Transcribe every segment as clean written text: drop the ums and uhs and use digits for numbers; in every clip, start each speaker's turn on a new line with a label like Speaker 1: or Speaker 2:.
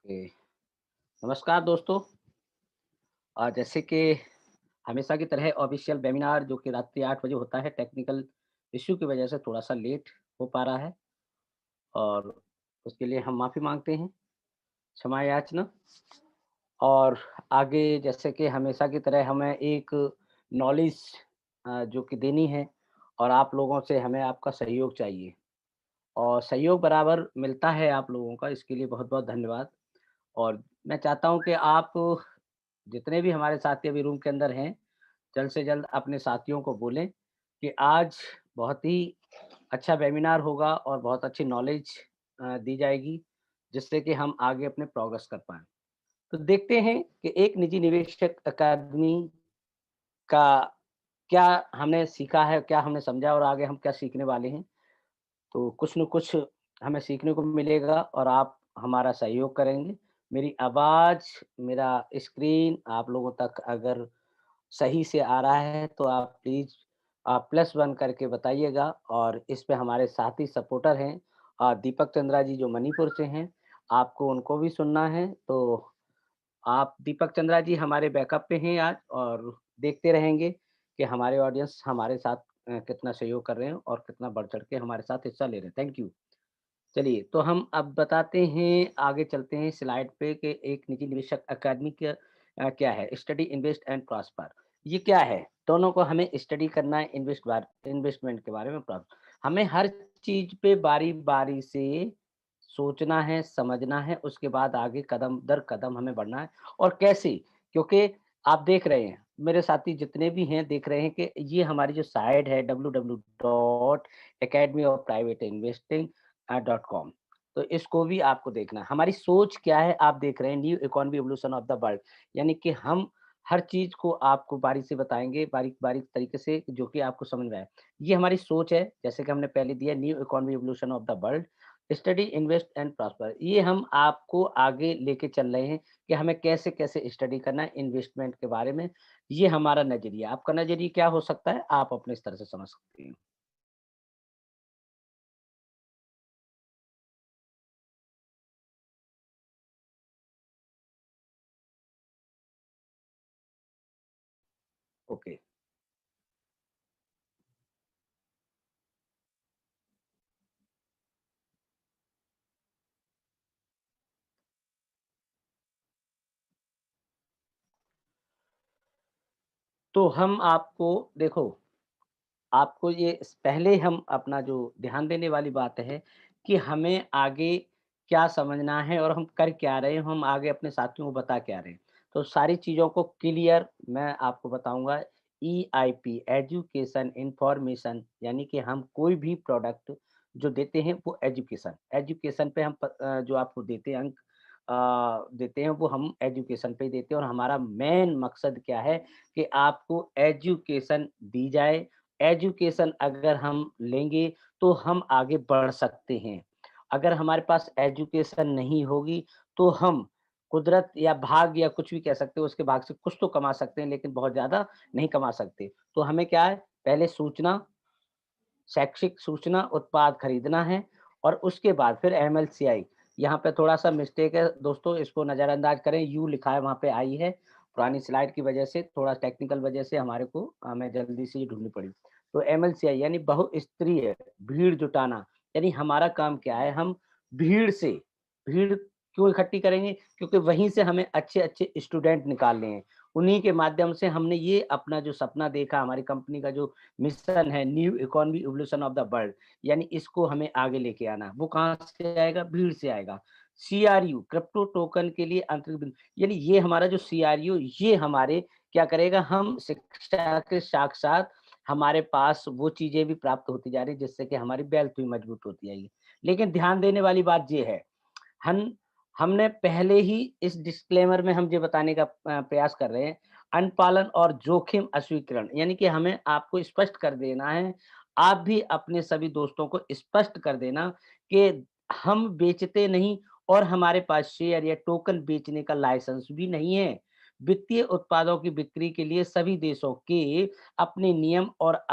Speaker 1: Okay. नमस्कार दोस्तों। जैसे कि हमेशा की तरह ऑफिशियल वेबिनार जो कि रात्रि 8 बजे होता है, टेक्निकल इश्यू की वजह से थोड़ा-सा लेट हो पा रहा है और उसके लिए हम माफ़ी माँगते हैं, क्षमा याचना। और आगे जैसे कि हमेशा की तरह हमें एक नॉलेज जो कि देनी है और आप लोगों से हमें आपका सहयोग चाहिए और सहयोग बराबर मिलता है आप लोगों का, इसके लिए बहुत-बहुत धन्यवाद। और मैं चाहता हूँ कि आप जितने भी हमारे साथी अभी रूम के अंदर हैं, जल्द से जल्द अपने साथियों को बोलें कि आज बहुत ही अच्छा वेबिनार होगा और बहुत अच्छी नॉलेज दी जाएगी, जिससे कि हम आगे अपने प्रोग्रेस कर पाएँ। तो देखते हैं कि एक निजी निवेशक अकादमी का क्या हमने सीखा है, क्या हमने समझा और आगे हम क्या सीखने वाले हैं। तो कुछ न कुछ हमें सीखने को मिलेगा और आप हमारा सहयोग करेंगे। मेरी आवाज़, मेरा स्क्रीन आप लोगों तक अगर सही से आ रहा है तो आप प्लीज़ +1 करके बताइएगा और इस पे हमारे साथी सपोर्टर हैं दीपक चंद्रा जी जो मणिपुर से हैं, आपको उनको भी सुनना है तो आप दीपक चंद्रा जी हमारे बैकअप पे हैं आज और देखते रहेंगे कि हमारे ऑडियंस हमारे साथ कितना सहयोग कर रहे हैं और कितना बढ़-चढ़ के हमारे साथ हिस्सा ले रहे हैं। Thank you. चलिए, तो हम अब बताते हैं, आगे चलते हैं स्लाइड पे कि एक निजी निवेशक अकादमी क्या है? Study, invest and prosper. ये क्या है? दोनों को हमें स्टडी करना है इन्वेस्टमेंट के बारे में हमें हर चीज़ पे बारी-बारी से सोचना है, समझना है, उसके बाद आगे कदम दर कदम हमें बढ़ना है और कैसे? क्योंकि आप देख रहे हैं, मेरे साथी जितने भी हैं देख रहे हैं कि ये हमारी जो साइट है www.academy-of-private-investing.com। तो इसको भी आपको देखना है। हमारी सोच क्या है आप देख रहे हैं, new economy evolution of the world, यानी कि हम हर चीज़ को आपको बारीक से बताएँगे, बारीक-बारीक तरीके से जो कि आपको समझ में आए। ये हमारी सोच है, जैसे कि हमने पहले दिया new economy evolution of the world, study, invest and prosper. ये हम आपको आगे लेके चल रहे हैं कि हमें कैसे-कैसे स्टडी करना है इन्वेस्टमेंट के बारे में। ये हमारा नज़रिया, आपका नज़रिया क्या हो सकता है, आप अपने स्तर से समझ सकते हैं। ओके। तो हम आपको देखो, आपको ये पहले हम अपना जो ध्यान देने वाली बात है कि हमें आगे क्या समझना है और हम कर क्या रहे हैं, हम आगे अपने साथियों को बता क्या रहे हैं। तो सारी चीज़ों को क्लियर मैं आपको बताऊँगा। ईआईपी एजुकेशन इन्फॉर्मेशन, यानी कि हम कोई भी प्रोडक्ट जो देते हैं वो एजुकेशन एजुकेशन पे हम जो आपको देते हैं अंक देते हैं वो हम एजुकेशन पे ही देते हैं और हमारा मेन मकसद क्या है कि आपको एजुकेशन दी जाए। एजुकेशन अगर हम लेंगे तो हम आगे बढ़ सकते हैं। अगर हमारे पास एजुकेशन नहीं होगी तो हम कुदरत या भाग या कुछ भी कह सकते हो, उसके भाग से कुछ तो कमा सकते हैं लेकिन बहुत ज़्यादा नहीं कमा सकते। तो हमें क्या है, पहले सूचना, शैक्षिक सूचना उत्पाद खरीदना है और उसके बाद फिर एमएलसीआई। यहाँ पे थोड़ा-सा मिस्टेक है दोस्तों, इसको नज़रअंदाज करें, यू लिखा है वहाँ पे आई है। पुरानी स्लाइड की वजह से, थोड़ा टेक्निकल वजह से हमारे को हमें जल्दी से ये ढूँढनी पड़ी। तो एमएलसीआई यानी बहुस्तरीय भीड़ जुटाना, यानी हमारा काम क्या है, हम भीड़ से भीड़ क्यों इकट्ठी करेंगे? क्योंकि वहीं से हमें अच्छे-अच्छे स्टूडेंट निकालने हैं। उन्हीं के माध्यम से हमने ये अपना जो सपना देखा, हमारी कंपनी का जो मिशन है new economy evolution of the world, यानी इसको हमें आगे लेके आना है। वो कहाँ से आएगा? भीड़ से आएगा। सीआरयू क्रिप्टो टोकन के लिए आंतरिक बिंदु, यानी ये हमारा जो सीआरयू ये हमारे क्या करेगा, हम शिक्षा के साथ-साथ हमारे पास वो चीज़ें भी प्राप्त होती जा रही है जिससे कि हमारी वेल्थ भी मजबूत होती जाएगी। लेकिन ध्यान देने वाली बात ये है, हम हमने पहले ही इस डिस्क्लेमर में हम ये बताने का प्रयास कर रहे हैं, अनुपालन और जोखिम अस्वीकरण, यानी कि हमें आपको स्पष्ट कर देना है, आप भी अपने सभी दोस्तों को स्पष्ट कर देना कि हम बेचते नहीं और हमारे पास शेयर या टोकन बेचने का लाइसेंस भी नहीं है। वित्तीय उत्पादों की बिक्री के लिए सभी देशों के अपने नियम और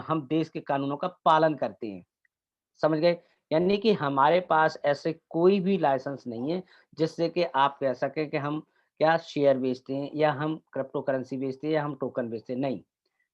Speaker 1: हम देश के कानूनों का पालन करते हैं। समझ गए? यानी कि हमारे पास ऐसे कोई भी लाइसेंस नहीं है, जिससे कि आप कह सकें कि हम क्या शेयर बेचते हैं या हम क्रिप्टो करेंसी बेचते हैं या हम टोकन बेचते हैं, नहीं।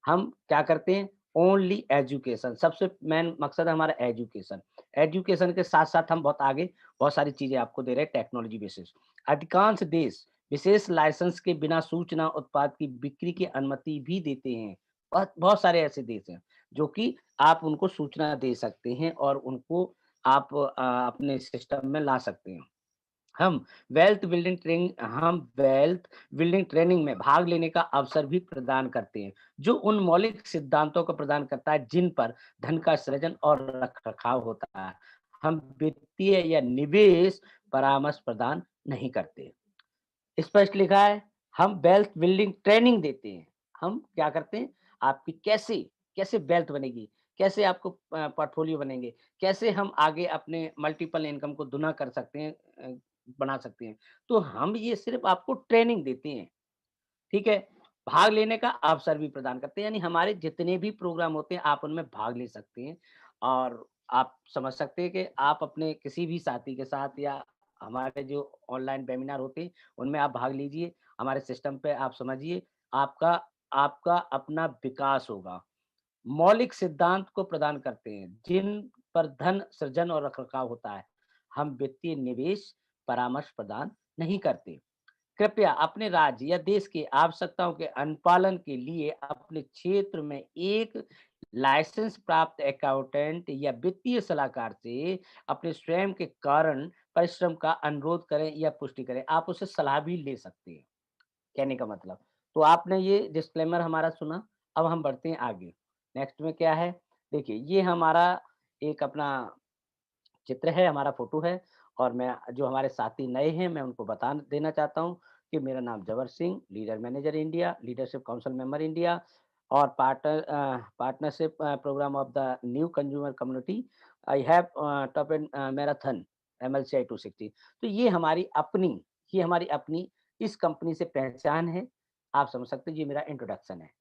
Speaker 1: हम क्या करते हैं ओनली एजुकेशन सबसे मेन मकसद है हमारा एजुकेशन। एजुकेशन के साथ-साथ हम बहुत आगे बहुत सारी चीज़ें आपको दे रहे हैं टेक्नोलॉजी बेसिस। अधिकांश देश विशेष लाइसेंस के बिना सूचना उत्पाद की बिक्री की अनुमति भी देते हैं। बहुत बहुत सारे ऐसे देश हैं, जो कि आप उनको सूचना दे सकते हैं और उनको आप अपने सिस्टम में ला सकते हैं। हम वेल्थ बिल्डिंग ट्रेनिंग में भाग लेने का अवसर भी प्रदान करते हैं, जो उन मौलिक सिद्धांतों को प्रदान करता है जिन पर धन का सृजन और रख-रखाव होता है। हम वित्तीय या निवेश परामर्श प्रदान नहीं करते। स्पष्ट लिखा है, हम वेल्थ बिल्डिंग ट्रेनिंग देते हैं। हम क्या करते हैं, आपकी कैसे कैसे वेल्थ बनेगी, कैसे आपको पोर्टफोलियो बनेंगे, कैसे हम आगे अपने मल्टीपल इनकम को दुना कर सकते हैं बना सकते हैं। तो हम ये सिर्फ़ आपको ट्रेनिंग देते हैं, ठीक है? भाग लेने का अवसर भी प्रदान करते हैं, यानी हमारे जितने भी प्रोग्राम होते हैं, आप उनमें भाग ले सकते हैं और आप समझ सकते हैं कि आप अपने किसी भी साथी के साथ या हमारे जो ऑनलाइन वेबिनार होते हैं, उनमें आप भाग लीजिए। हमारे सिस्टम पे आप समझिए, आपका आपका अपना विकास होगा। मौलिक सिद्धांत को प्रदान करते हैं, जिन पर धन सृजन और रखरखाव होता है। हम वित्तीय निवेश परामर्श प्रदान नहीं करते। कृपया अपने राज्य या देश की आवश्यकताओं के अनुपालन के लिए अपने क्षेत्र में एक लाइसेंस प्राप्त अकाउंटेंट या वित्तीय सलाहकार से अपने स्वयं के कारण परिश्रम का अनुरोध करें या पुष्टि करें। आप उससे सलाह भी ले सकते हैं, कहने का मतलब। तो आपने ये डिस्क्लेमर हमारा सुना, अब हम बढ़ते हैं आगे। नेक्स्ट में क्या है, देखिए ये हमारा एक अपना चित्र है, हमारा फ़ोटो है और मैं जो हमारे साथी नए हैं, मैं उनको बता देना चाहता हूँ कि मेरा नाम Jabar Singh, leader manager India, leadership council member India और partnership program of the new consumer community. I have top marathon MLCI 260। तो ये हमारी अपनी इस कंपनी से पहचान है। आप समझ सकते हैं, ये मेरा इंट्रोडक्शन है।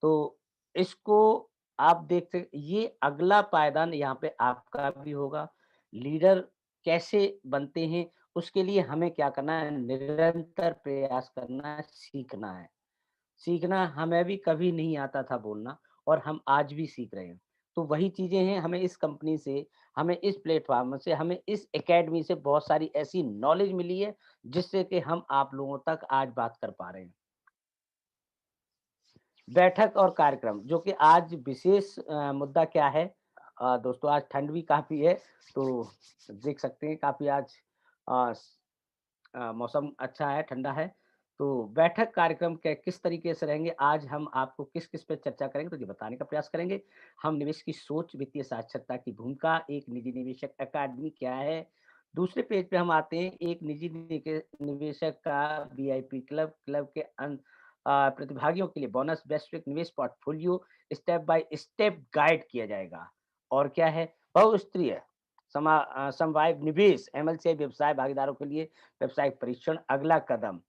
Speaker 1: तो इसको आप देख सक ये अगला पायदान यहाँ पे आपका भी होगा। लीडर कैसे बनते हैं, उसके लिए हमें क्या करना है, निरंतर प्रयास करना है, सीखना है। सीखना हमें भी कभी नहीं आता था बोलना और हम आज भी सीख रहे हैं। तो वही चीज़ें हैं, हमें इस कंपनी से, हमें इस प्लेटफ़ॉर्म से, हमें इस अकेडमी से बहुत सारी ऐसी नॉलेज मिली है, जिससे कि हम आप लोगों तक आज बात कर पा रहे हैं। बैठक और कार्यक्रम जो कि आज विशेष मुद्दा क्या है, दोस्तों आज ठंड भी काफ़ी है, तो देख सकते हैं काफ़ी आज अ, मौसम अच्छा है, ठंडा है। तो बैठक कार्यक्रम के किस तरीके से रहेंगे, आज हम आपको किस-किस पे चर्चा करेंगे, तो ये बताने का प्रयास करेंगे। हम निवेश की सोच, वित्तीय साक्षरता की भूमिका, एक निजी निवेशक अकादमी क्या है? दूसरे पेज पे हम आते हैं, एक निजी निवेशक का वीआईपी क्लब, क्लब के प्रतिभागियों के लिए बोनस वैश्विक निवेश portfolio step by step guide किया जाएगा। और क्या है? बहुस्तरीय समवाय निवेश एमएलसीआई व्यवसाय भागीदारों के लिए व्यावसायिक परीक्षण अगला कदम।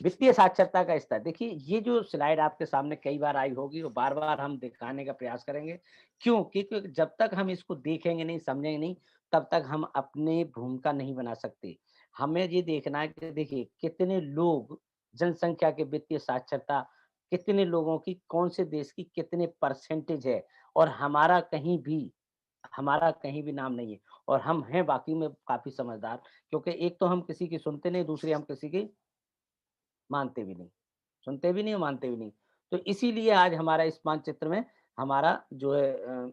Speaker 1: वित्तीय साक्षरता का स्तर देखिए, ये जो स्लाइड आपके सामने कई बार आई होगी वो बार-बार हम दिखाने का प्रयास करेंगे। क्यों? क्योंकि जब तक हम इसको देखेंगे नहीं, समझेंगे नहीं, तब तक हम अपनी भूमिका नहीं बना सकते। हमें ये देखना है कि देखिए कितने लोग जनसंख्या के वित्तीय साक्षरता कितने लोगों की कौन से देश की कितने परसेंटेज है और हमारा कहीं भी नाम नहीं है और हम हैं वाक़ई में काफ़ी समझदार क्योंकि एक तो हम किसी की सुनते नहीं, दूसरी हम किसी की मानते भी नहीं। सुनते भी नहीं और मानते भी नहीं। तो इसीलिए आज हमारा इस मानचित्र में हमारा जो है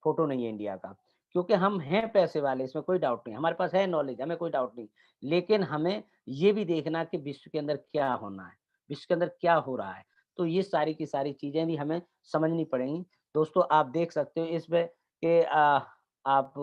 Speaker 1: फ़ोटो नहीं है इंडिया का। क्योंकि हम हैं पैसे वाले इसमें कोई डाउट नहीं। हमारे पास है नॉलेज हमें कोई डाउट नहीं। लेकिन हमें ये भी देखना कि विश्व के अंदर क्या होना है, विश्व के अंदर क्या हो रहा है। तो ये सारी की सारी चीज़ें भी हमें समझनी पड़ेंगी। दोस्तों आप देख सकते हो इसमें कि आप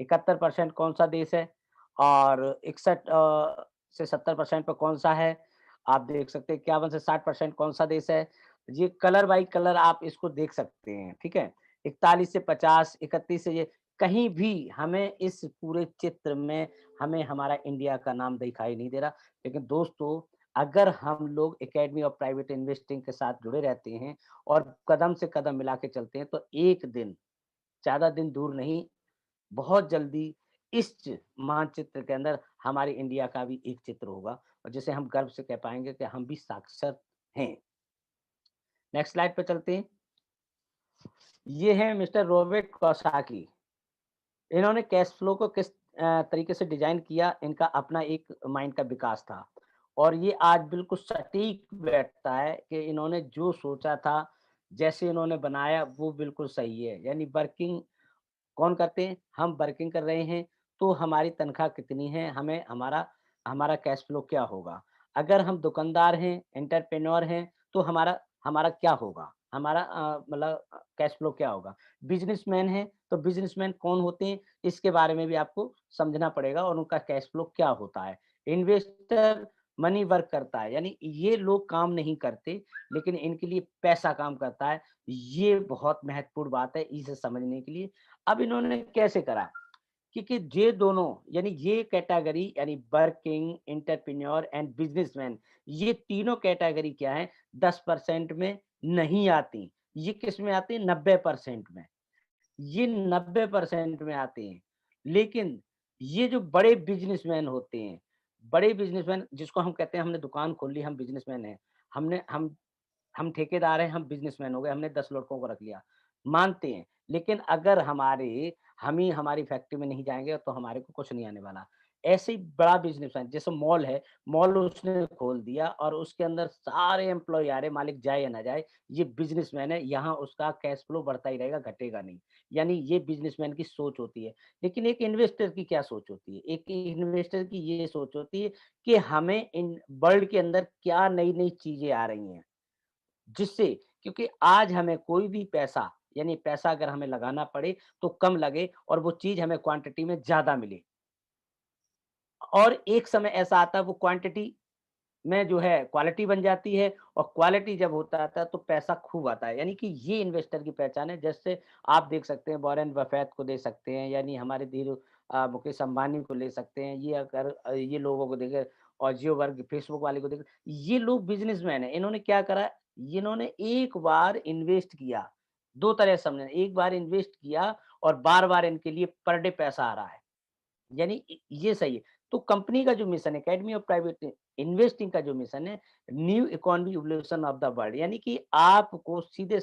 Speaker 1: 71% कौन-सा देश है और 61 से 70% पे कौन-सा है। आप देख सकते हैं 51 से 60% कौन-सा देश है। ये कलर बाई कलर आप इसको देख सकते हैं, ठीक है? 41 से 50, 31 से ये कहीं भी हमें इस पूरे चित्र में हमें हमारा इंडिया का नाम दिखाई नहीं दे रहा। लेकिन दोस्तों, अगर हम लोग एकेडमी ऑफ प्राइवेट इन्वेस्टिंग के साथ जुड़े रहते हैं और कदम से कदम मिला के चलते हैं, तो एक दिन ज़्यादा दिन दूर नहीं, बहुत जल्दी इस मानचित्र के अंदर हमारे इंडिया का भी एक चित्र होगा और जिसे हम गर्व से कह पाएँगे कि हम भी साक्षर हैं। नेक्स्ट स्लाइड पे चलते हैं। ये है मिस्टर रॉबर्ट कियोसाकी। इन्होंने कैश फ्लो को किस तरीके से डिज़ाइन किया, इनका अपना एक माइंड का विकास था। और ये आज बिल्कुल सटीक बैठता है कि इन्होंने जो सोचा था, जैसे इन्होंने बनाया वो बिल्कुल सही है। यानी वर्किंग कौन करते हैं? हम वर्किंग कर रहे हैं, तो हमारी तनख्वाह कितनी है? हमें हमारा हमारा कैश फ्लो क्या होगा? अगर हम दुकानदार हैं, एंटरप्रेन्योर हैं, तो हमारा हमारा क्या होगा? हमारा मतलब कैश फ्लो क्या होगा? बिज़नेसमैन हैं, तो बिज़नेसमैन कौन होते हैं? इसके बारे में भी आपको समझना पड़ेगा और उनका कैश फ्लो क्या होता है? इन्वेस्टर मनी वर्क करता है, यानी ये लोग काम नहीं करते, लेकिन इनके लिए पैसा काम करता है। ये बहुत महत्वपूर्ण बात है इसे समझने के लिए। अब इन्होंने कैसे करा? क्योंकि ये दोनों यानी ये कैटेगरी यानी वर्किंग, एंटरप्रेन्योर एंड बिज़नेसमैन ये तीनों कैटेगरी क्या है 10% में नहीं आती। ये किस में आती है 90% में। ये 90% में आते हैं। लेकिन ये जो बड़े बिज़नेसमैन होते हैं, बड़े बिज़नेसमैन जिसको हम कहते हैं हमने दुकान खोल ली, हम बिज़नेसमैन हैं। हमने हम ठेकेदार हैं, हम बिज़नेसमैन हो गए, हमने 10 लड़कों को रख लिया, मानते हैं। लेकिन अगर हम ही हमारी फैक्ट्री में नहीं जाएँगे तो हमारे को कुछ नहीं आने वाला। ऐसे ही बड़ा बिज़नेसमैन जैसे मॉल है, मॉल उसने खोल दिया और उसके अंदर सारे एम्प्लॉयी आ रहे, मालिक जाए या ना जाए, ये बिज़नेसमैन है, यहाँ उसका कैश फ्लो बढ़ता ही रहेगा, घटेगा नहीं। यानी ये बिज़नेसमैन की सोच होती है। लेकिन एक इन्वेस्टर की क्या सोच होती है? एक इन्वेस्टर की ये सोच होती है कि हमें इन वर्ल्ड के अंदर क्या नई-नई चीज़ें आ रही हैं। जिससे क्योंकि आज हमें कोई भी पैसा यानी पैसा अगर हमें लगाना पड़े तो कम लगे और वो चीज़ हमें क्वांटिटी में ज़्यादा मिले। और एक समय ऐसा आता है वो क्वांटिटी में जो है क्वालिटी बन जाती है और क्वालिटी जब होता आता है तो पैसा खूब आता है। यानी कि ये इन्वेस्टर की पहचान है। जैसे आप देख सकते हैं वॉरेन बफेट को देख सकते हैं यानी हमारे मुकेश अंबानी को ले सकते हैं। ये अगर ये लोगों को देखें और जियो वर्ग फेसबुक वाले को देखें, ये लोग बिज़नेसमैन हैं। इन्होंने क्या करा, इन्होंने एक बार इन्वेस्ट किया, 2 तरह से समझना, एक बार इन्वेस्ट किया और बार-बार इनके लिए पर डे पैसा आ रहा है। यानी ये सही है। तो कंपनी का जो मिशन है, अकेडमी ऑफ प्राइवेट इन्वेस्टिंग का जो मिशन है, new economy evolution of the world यानी कि आपको सीधे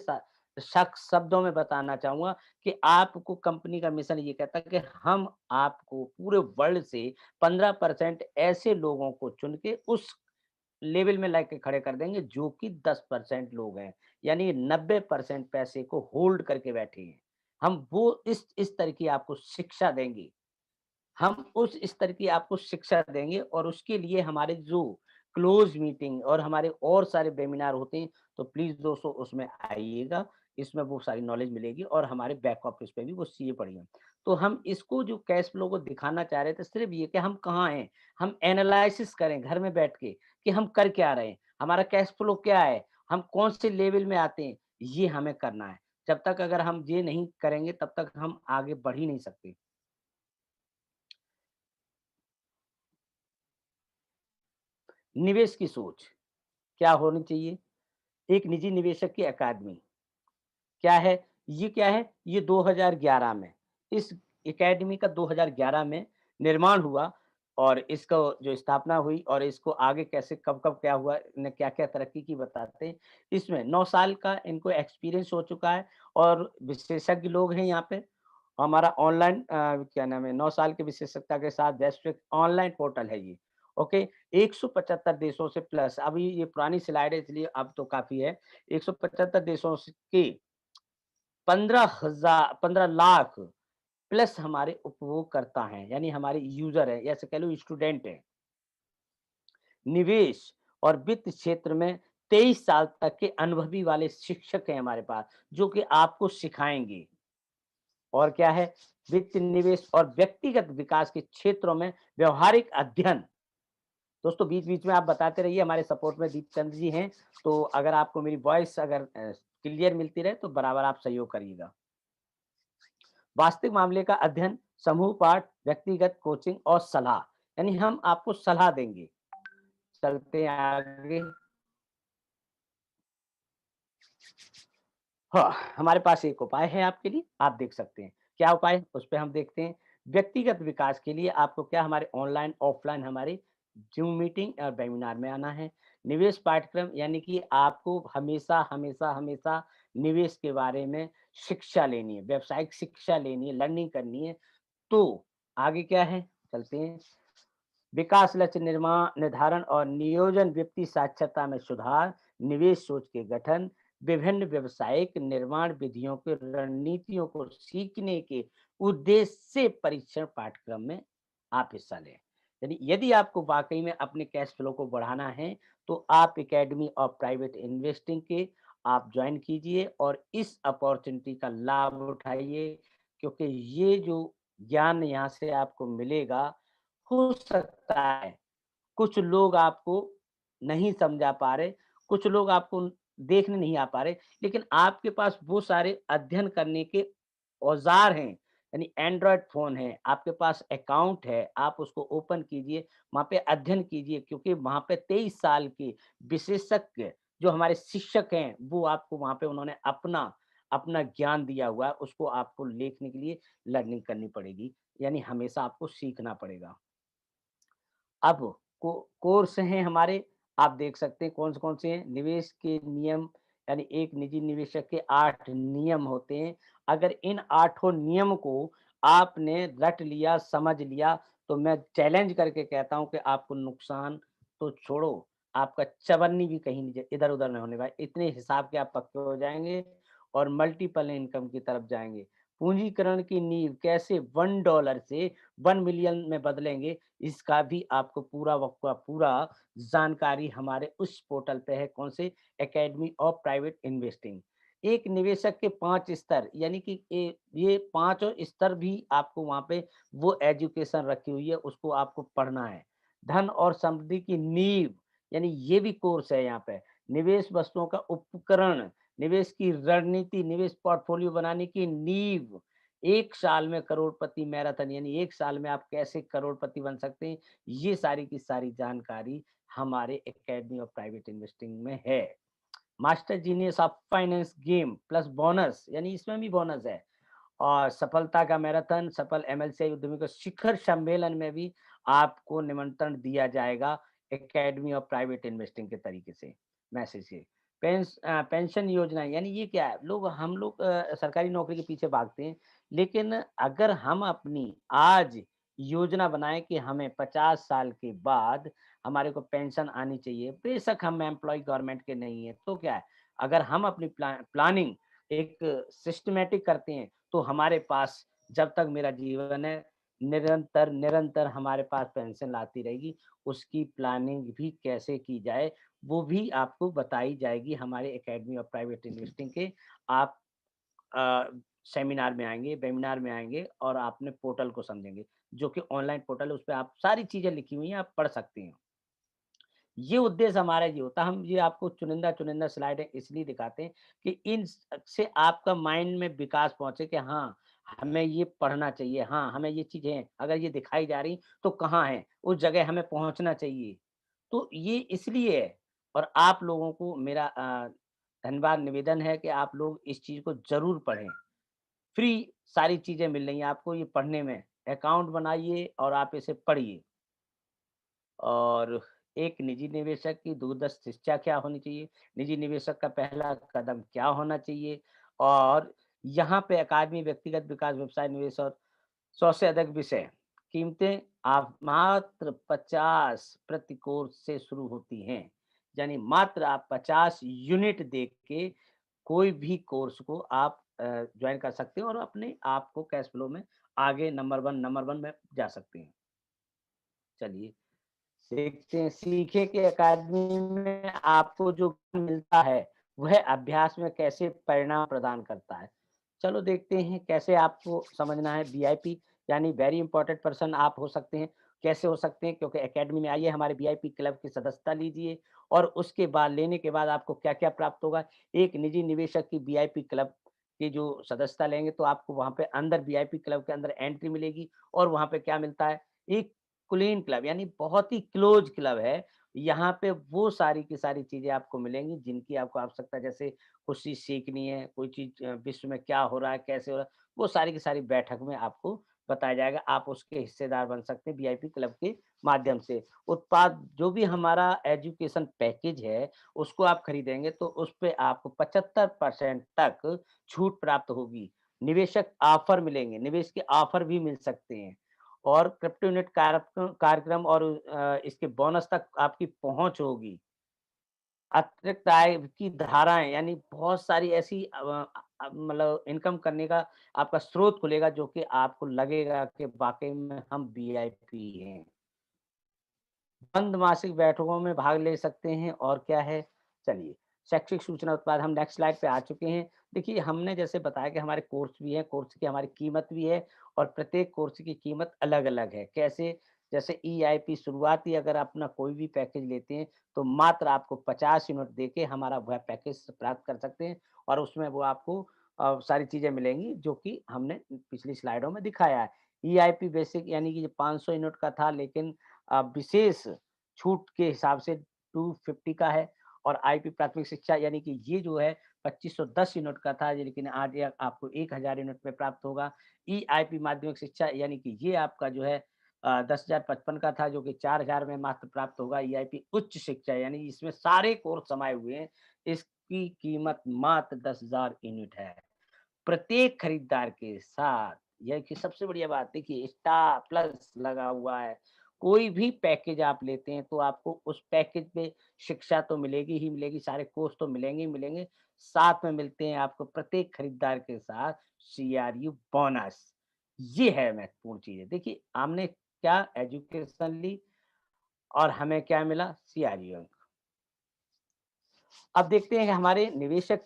Speaker 1: शब्दों में बताना चाहूँगा कि आपको कंपनी का मिशन ये कहता है कि हम आपको पूरे वर्ल्ड से 15% ऐसे लोगों को चुन के उस लेवल में लाके खड़े कर देंगे जो कि 10% लोग हैं। यानी 90% पैसे को होल्ड करके बैठे हैं। हम वो इस तरह की आपको शिक्षा देंगे। हम उस स्तर की आपको शिक्षा देंगे और उसके लिए हमारे जो क्लोज़ मीटिंग और हमारे और सारे वेबिनार होते हैं, तो प्लीज़ दोस्तों उसमें आइएगा। इसमें वो सारी नॉलेज मिलेगी और हमारे बैक ऑफ़िस पे भी वो चीज़ें पड़ी हैं। तो हम इसको जो कैश फ्लो को दिखाना चाह रहे थे सिर्फ़ ये कि हम कहाँ हैं? हम एनालिसिस करें घर में बैठ के कि हम कर क्या रहे हैं? हमारा कैश फ्लो क्या है? हम कौन से लेवल में आते हैं? ये हमें करना है। जब तक अगर हम ये नहीं करेंगे तब तक हम आगे बढ़ ही नहीं सकते। निवेश की सोच क्या होनी चाहिए? एक निजी निवेशक की अकादमी क्या है? ये क्या है? ये 2011 में इस अकादमी का 2011 में निर्माण हुआ और इसको जो स्थापना हुई और इसको आगे कैसे कब-कब क्या हुआ, इन्हें क्या-क्या तरक्की की बताते हैं। इसमें 9 साल का इनको एक्सपीरियंस हो चुका है और विशेषज्ञ लोग हैं यहाँ पे। हमारा ऑनलाइन क्या नाम है 9 साल की विशेषज्ञता के साथ वैश्विक ऑनलाइन पोर्टल है ये। ओके, 175 देशों से प्लस अभी ये पुरानी स्लाइड है इसलिए अब तो काफ़ी है। 175 देशों से के 15 लाख प्लस हमारे उपभोगकर्ता हैं, यानी हमारे यूज़र हैं, या ऐसे कह लो स्टूडेंट हैं। निवेश और वित्त क्षेत्र में 23 साल तक के अनुभवी वाले शिक्षक हैं हमारे पास, जो कि आपको सिखाएँगे। और क्या है? वित्त, निवेश और व्यक्तिगत विकास के क्षेत्रों में व्यावहारिक अध्ययन। दोस्तों बीच-बीच में आप बताते रहिए, हमारे सपोर्ट में दीपचंद जी हैं, तो अगर आपको मेरी वॉइस अगर क्लियर मिलती रहे तो बराबर आप सहयोग करिएगा। वास्तविक मामले का अध्ययन, समूह पाठ, व्यक्तिगत कोचिंग और सलाह, यानी हम आपको सलाह देंगे। चलते हैं आगे। हाँ, हमारे पास एक उपाय है आपके लिए, आप देख सकते हैं। क्या उपाय है? उस पे हम देखते हैं। व्यक्तिगत विकास के लिए आपको क्या हमारे ऑनलाइन, ऑफ़लाइन हमारी ज़ूम मीटिंग और वेबिनार में आना है। निवेश पाठ्यक्रम यानी कि आपको हमेशा, हमेशा, हमेशा निवेश के बारे में शिक्षा लेनी है, व्यावसायिक शिक्षा लेनी है, लर्निंग करनी है। तो आगे क्या है? चलते हैं। विकास लक्ष्य निर्धारण और नियोजन, व्यक्ति साक्षरता में सुधार, निवेश सोच के गठन, विभिन्न व्यवसायिक निर्माण विधियों की रणनीतियों को सीखने के उद्देश्य से परीक्षण पाठ्यक्रम में आप हिस्सा लें। यानी यदि आपको वाकई में अपने कैश फ्लो को बढ़ाना है, तो आप एकेडमी ऑफ प्राइवेट इन्वेस्टिंग के आप ज्वाइन कीजिए और इस अपॉर्चुनिटी का लाभ उठाइए, क्योंकि ये जो ज्ञान यहाँ से आपको मिलेगा, हो सकता है कुछ लोग आपको नहीं समझा पा रहे, कुछ लोग आपको देखने नहीं आ पा रहे, लेकिन आपके पास वो सारे अध्ययन करने के औज़ार हैं। यानी एंड्रॉयड फ़ोन है, आपके पास अकाउंट है, आप उसको ओपन कीजिए, वहाँ पे अध्ययन कीजिए, क्योंकि वहाँ पे 23 साल के विशेषज्ञ जो हमारे शिक्षक हैं, वो आपको वहाँ पे उन्होंने अपना अपना ज्ञान दिया हुआ है, उसको आपको लेखने के लिए लर्निंग करनी पड़ेगी, यानी हमेशा आपको सीखना पड़ेगा। अब कोर्स हैं हमारे, आप देख सकते हैं कौन से हैं। निवेश के नियम, यानी एक निजी निवेशक के 8 नियम होते हैं। अगर इन 8 नियम को आपने रट लिया, समझ लिया, तो मैं चैलेंज करके कहता हूँ कि आपको नुकसान तो छोड़ो, आपका चवन्नी भी कहीं नहीं इधर-उधर नहीं होने वाला। इतने हिसाब के आप पक्के हो जाएँगे और मल्टीपल इनकम की तरफ जाएँगे। पूंजीकरण की नींव कैसे $1 से 1 मिलियन में बदलेंगे, इसका भी आपको पूरा का पूरा जानकारी हमारे उस पोर्टल पे है। कौन से? Academy of private investing. एक निवेशक के 5 स्तर, यानी कि ये पाँचों स्तर भी आपको वहाँ पे वो एजुकेशन रखी हुई है, उसको आपको पढ़ना है। धन और समृद्धि की नींव, यानी ये भी कोर्स है यहाँ पे। निवेश वस्तुओं का उपकरण, निवेश की रणनीति, निवेश पोर्टफोलियो बनाने की नींव, 1 साल में करोड़पति मैराथन, यानी 1 साल में आप कैसे करोड़पति बन सकते हैं, ये सारी की सारी जानकारी हमारे एकेडमी ऑफ प्राइवेट इन्वेस्टिंग में है। Master genius of finance game plus bonus, यानी इसमें भी बोनस है। और सफलता का मैराथन, सफल एमएलसीआई उद्यमी को शिखर सम्मेलन में भी आपको निमंत्रण दिया जाएगा एकेडमी ऑफ प्राइवेट इन्वेस्टिंग के तरीके से, मैसेज से। पेंशन योजना, यानी ये क्या है? हम लोग सरकारी नौकरी के पीछे भागते हैं, लेकिन अगर हम अपनी आज योजना बनाएँ कि हमें 50 साल के बाद हमारे को पेंशन आनी चाहिए, बेशक हम एम्प्लॉयी गवर्नमेंट के नहीं हैं, तो क्या है? अगर हम अपनी प्लानिंग एक सिस्टमैटिक करते हैं, तो हमारे पास जब तक मेरा जीवन है, निरंतर निरंतर हमारे पास पेंशन आती रहेगी। उसकी प्लानिंग भी कैसे की जाए, वो भी आपको बताई जाएगी हमारे एकेडमी ऑफ प्राइवेट इन्वेस्टिंग के। आप अ, सेमिनार में आएँगे, वेबिनार में आएँगे और आपने पोर्टल को समझेंगे, जो कि ऑनलाइन पोर्टल है, उसपे आप सारी चीज़ें लिखी हुई हैं, आप पढ़ सकते हैं। ये उद्देश्य हमारा ये होता है, हम ये आपको चुनिंदा-चुनिंदा स्लाइडें इसलिए दिखाते हैं कि इन से आपका माइंड में विकास पहुँचे कि हाँ, हमें ये पढ़ना चाहिए, हाँ, हमें ये चीज़ें अगर ये दिखाई जा रही तो कहाँ हैं? उस जगह हमें पहुँचना चाहिए। तो ये इसलिए है, और आप लोगों को मेरा धन्यवाद निवेदन है कि आप लोग इस चीज़ को ज़रूर पढ़ें। फ्री सारी चीज़ें मिल रही हैं आपको ये पढ़ने में। अकाउंट बनाइए और आप इसे पढ़िए। और एक निजी निवेशक की दूरदर्शी शिक्षा क्या होनी चाहिए? निजी निवेशक का पहला कदम क्या होना चाहिए? और यहाँ पे अकादमी व्यक्तिगत विकास, व्यवसाय निवेश और 100 से अधिक विषय, कीमतें आप मात्र 50 प्रति कोर्स से शुरू होती हैं। यानी मात्र आप 50 यूनिट दे के कोई भी कोर्स को आप जॉइन कर सकते हैं और अपने आप को कैश फ्लो में आगे नंबर 1 में जा सकते हैं। चलिए। देखते हैं, सीखे की अकादमी में आपको जो ज्ञान मिलता है, वह अभ्यास में कैसे परिणाम प्रदान करता है। चलो देखते हैं कैसे आपको समझना है। वीआईपी यानी वेरी इंपोर्टेंट पर्सन आप हो सकते हैं। कैसे हो सकते हैं? क्योंकि अकेडमी में आइए, हमारे वीआईपी क्लब की सदस्यता लीजिए और उसके बाद लेने के बाद आपको क्या-क्या प्राप्त होगा। एक निजी निवेशक की वीआईपी क्लब की जो सदस्यता लेंगे, तो आपको वहाँ पे अंदर वीआईपी क्लब के अंदर एंट्री मिलेगी और वहाँ पे क्या मिलता है? एक क्लीन क्लब, यानी बहुत ही क्लोज क्लब है। यहाँ पे वो सारी की सारी चीज़ें आपको मिलेंगी जिनकी आपको आवश्यकता है। जैसे कुछ चीज़ सीखनी है, कोई चीज़ विश्व में क्या हो रहा है, कैसे हो रहा है, वो सारी की सारी बैठक में आपको बताया जाएगा। आप उसके हिस्सेदार बन सकते हैं वीआईपी क्लब के माध्यम से। उत्पाद जो भी हमारा एजुकेशन पैकेज है, उसको आप खरीदेंगे तो उसपे आपको 75% तक छूट प्राप्त होगी। निवेशक ऑफ़र मिलेंगे, निवेश के ऑफ़र भी मिल सकते हैं और क्रिप्टो यूनिट कार्यक्रम और इसके बोनस तक आपकी पहुँच होगी। अतिरिक्त आय की धाराएँ यानी बहुत सारी ऐसी मतलब इनकम करने का आपका स्रोत खुलेगा जो कि आपको लगेगा कि वाक़ई में हम वीआईपी हैं। बंद मासिक बैठकों में भाग ले सकते हैं और क्या है, चलिए शैक्षिक सूचना उत्पाद हम नेक्स्ट स्लाइड पे आ चुके हैं। देखिए हमने जैसे बताया कि हमारे कोर्स भी हैं, कोर्स की हमारी कीमत भी है और प्रत्येक कोर्स की कीमत अलग-अलग है। कैसे? जैसे ईआईपी शुरुआती अगर अपना कोई भी पैकेज लेते हैं, तो मात्र आपको 50 यूनिट देके हमारा वह पैकेज प्राप्त कर सकते हैं और उसमें वो आपको सारी चीज़ें मिलेंगी जो कि हमने पिछली स्लाइडों में दिखाया है। ईआईपी बेसिक यानी कि जो 500 यूनिट का था लेकिन विशेष छूट के हिसाब से 250 का है और आईपी प्राथमिक शिक्षा यानी कि ये जो है 2510 यूनिट का था ये लेकिन आज ये आपको 1000 यूनिट में प्राप्त होगा। ईआईपी माध्यमिक शिक्षा यानी कि ये आपका जो है 10,055 का था जो कि 4000 में मात्र प्राप्त होगा। ईआईपी उच्च शिक्षा यानी इसमें सारे कोर्स समाये हुए हैं। इसकी कीमत मात्र 10,000 यूनिट है। प्रत्येक खरीदार के साथ यह कि सबसे बढ़िया बात देखिए स्टार प्लस लगा हुआ है। कोई भी पैकेज आप लेते हैं तो आपको उस पैकेज में शिक्षा तो मिलेगी ही मिलेगी, सारे कोर्स तो मिलेंगे ही मिलेंगे। साथ में मिलते हैं आपको प्रत्येक खरीदार के साथ सीआरयू बोनस। ये है महत्वपूर्ण चीज़ है। देखिए हमने क्या एजुकेशन ली और हमें क्या मिला सीआरयू। अब देखते हैं कि हमारे निवेशक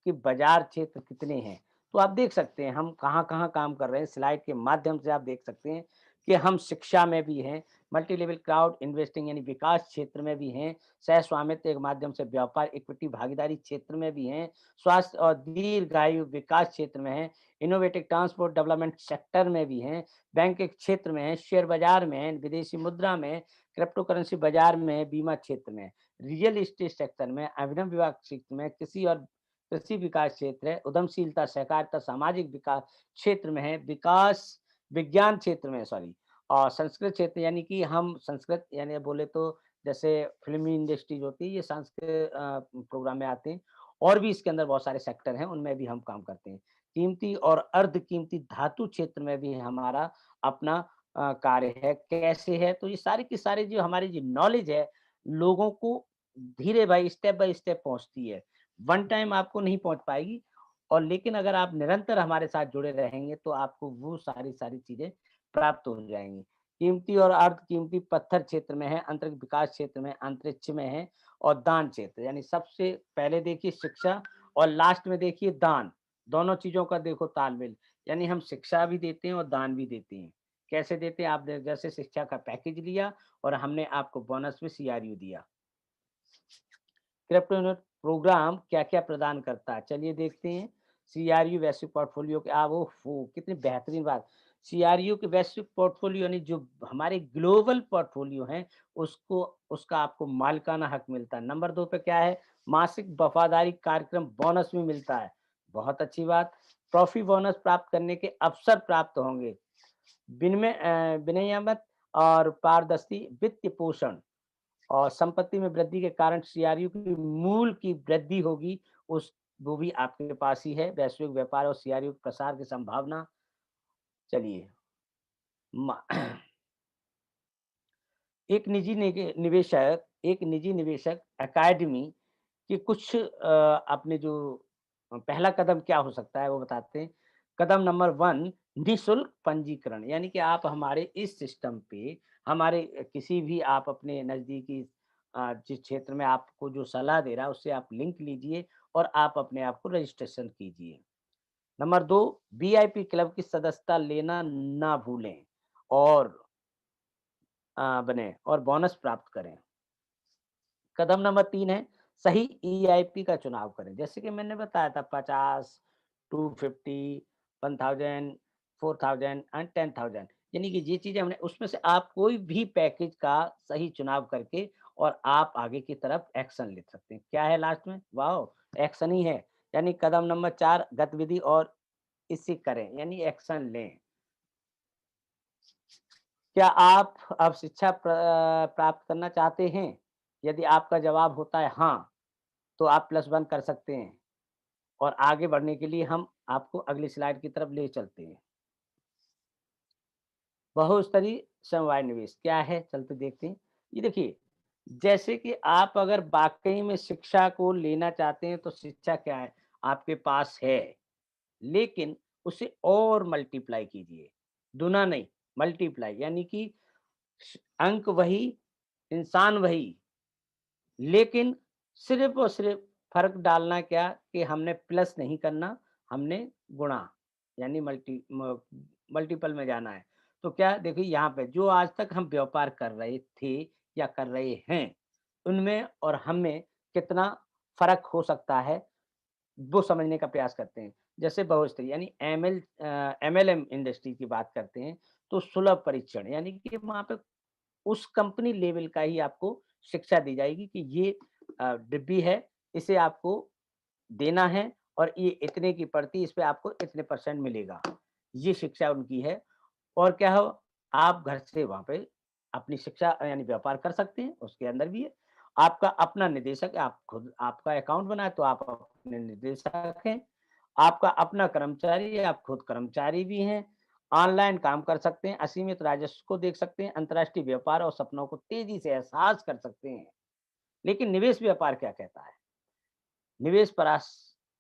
Speaker 1: कि बाज़ार क्षेत्र कितने हैं। तो आप देख सकते हैं हम कहाँ-कहाँ काम कर रहे हैं, स्लाइड के माध्यम से आप देख सकते हैं कि हम शिक्षा में भी हैं, मल्टी लेवल क्राउड इन्वेस्टिंग यानी विकास क्षेत्र में भी हैं, सह-स्वामित्व के माध्यम से व्यापार इक्विटी भागीदारी क्षेत्र में भी हैं, स्वास्थ्य और दीर्घायु विकास क्षेत्र में हैं, इनोवेटिव ट्रांसपोर्ट डेवलपमेंट सेक्टर में भी हैं, बैंक के क्षेत्र में हैं, शेयर बाज़ार में हैं, विदेशी मुद्रा में, क्रिप्टो करेंसी बाज़ार में, बीमा क्षेत्र में, रियल एस्टेट सेक्टर में, अभिनव विभाग क्षेत्र में, कृषि विकास क्षेत्र है, उद्यमशीलता, सहकारिता, सामाजिक विकास क्षेत्र में है, विकास विज्ञान क्षेत्र में सॉरी और संस्कृत क्षेत्र यानी कि हम संस्कृत यानी बोले तो जैसे फ़िल्मी इंडस्ट्रीज़ होती है, ये संस्कृत प्रोग्राम में आते हैं और भी इसके अंदर बहुत सारे सेक्टर हैं, उनमें भी हम काम करते हैं। कीमती और अर्ध कीमती धातु क्षेत्र में भी हमारा अपना कार्य है। कैसे है? तो ये सारी की सारी जो हमारी जो नॉलेज है, लोगों को धीरे बाय स्टेप पहुँचती है। वन टाइम आपको नहीं पहुँच पाएगी और लेकिन अगर आप निरंतर हमारे साथ जुड़े रहेंगे तो आपको वो सारी चीज़ें प्राप्त हो जाएँगी। कीमती और अर्ध कीमती पत्थर क्षेत्र में है, आंतरिक विकास क्षेत्र में, अंतरिक्ष में है और दान क्षेत्र यानी सबसे पहले देखिए शिक्षा और लास्ट में देखिए दान। दोनों चीज़ों का देखो तालमेल यानी हम शिक्षा भी देते हैं और दान भी देते हैं। कैसे देते हैं? आप जैसे शिक्षा का पैकेज लिया और हमने आपको बोनस में सीआरयू दिया। क्रिप्टो यूनिट प्रोग्राम क्या-क्या प्रदान करता है? चलिए देखते हैं। सीआरयू वैश्विक पोर्टफोलियो के ओहो! कितनी बेहतरीन बात। सीआरयू के वैश्विक पोर्टफोलियो यानी जो हमारे ग्लोबल पोर्टफोलियो हैं, उसको उसका आपको मालिकाना हक मिलता है। नंबर 2 पे क्या है? मासिक वफ़ादारी कार्यक्रम बोनस भी मिलता है। बहुत अच्छी बात। ट्रॉफी बोनस प्राप्त करने के अवसर प्राप्त होंगे। विनियमित और पारदर्शी वित्त पोषण। और संपत्ति में वृद्धि के कारण सीआरयू की मूल की वृद्धि होगी, उस वो भी आपके पास ही है। वैश्विक व्यापार और सीआरयू प्रसार की संभावना चलिए मा एक निजी निवेशक अकादमी के कुछ अपने जो पहला कदम क्या हो सकता है वो बताते हैं। कदम नंबर 1 निःशुल्क पंजीकरण यानी कि आप हमारे इस सिस्टम पे हमारे किसी भी आप अपने नज़दीकी जिस क्षेत्र में आपको जो सलाह दे रहा है उससे आप लिंक लीजिए और आप अपने आप को रजिस्ट्रेशन कीजिए। नंबर 2 वीआईपी क्लब की सदस्यता लेना ना भूलें और बने और बोनस प्राप्त करें। कदम नंबर 3 है, सही ईआईपी का चुनाव करें। जैसे कि मैंने बताया था 50, 250, 1000, 4000 एंड 10,000 यानी कि ये चीज़ें हमने उसमें से आप कोई भी पैकेज का सही चुनाव करके और आप आगे की तरफ एक्शन ले सकते हैं। क्या है लास्ट में? वाओ! एक्शन ही है। यानी कदम नंबर 4 गतिविधि और इसे करें, यानी एक्शन लें। क्या आप अब शिक्षा प्राप्त करना चाहते हैं? यदि आपका जवाब होता है हाँ, तो आप +1 कर सकते हैं और आगे बढ़ने के लिए हम आपको अगली स्लाइड की तरफ ले चलते हैं। बहुस्तरीय समवाय निवेश क्या है? चलते देखते हैं। ये देखिए, जैसे कि आप अगर वाक़ई में शिक्षा को लेना चाहते हैं, तो शिक्षा क्या है? आपके पास है, लेकिन उसे और मल्टीप्लाई कीजिए। गुना नहीं, मल्टीप्लाई यानी कि अंक वही, इंसान वही, लेकिन सिर्फ़ और सिर्फ़ फ़र्क डालना क्या कि हमने प्लस नहीं करना, हमने गुणा यानी मल्टीपल में जाना है। तो क्या देखिए यहाँ पे जो आज तक हम व्यापार कर रहे थे या कर रहे हैं, उनमें और हम में कितना फ़र्क हो सकता है, वो समझने का प्रयास करते हैं। जैसे बहुस्तरीय यानी एमएलएम इंडस्ट्री की बात करते हैं, तो सुलभ परीक्षण यानी कि वहाँ पे उस कंपनी लेवल का ही आपको शिक्षा दी जाएगी कि ये डिब्बी है, इसे आपको देना है और ये इतने की पड़ती, इस पे आपको इतने परसेंट मिलेगा। ये शिक्षा उनकी है और क्या हो, आप घर से वहाँ पे अपनी शिक्षा यानी व्यापार कर सकते हैं, उसके अंदर भी है। आपका अपना निदेशक है, आप खुद आपका अकाउंट बनाए तो आप अपने निदेशक हैं। आपका अपना कर्मचारी है, आप खुद कर्मचारी भी हैं। ऑनलाइन काम कर सकते हैं, असीमित राजस्व को देख सकते हैं, अंतर्राष्ट्रीय व्यापार और सपनों को तेज़ी से एहसास कर सकते हैं। लेकिन निवेश व्यापार क्या कहता है? निवेश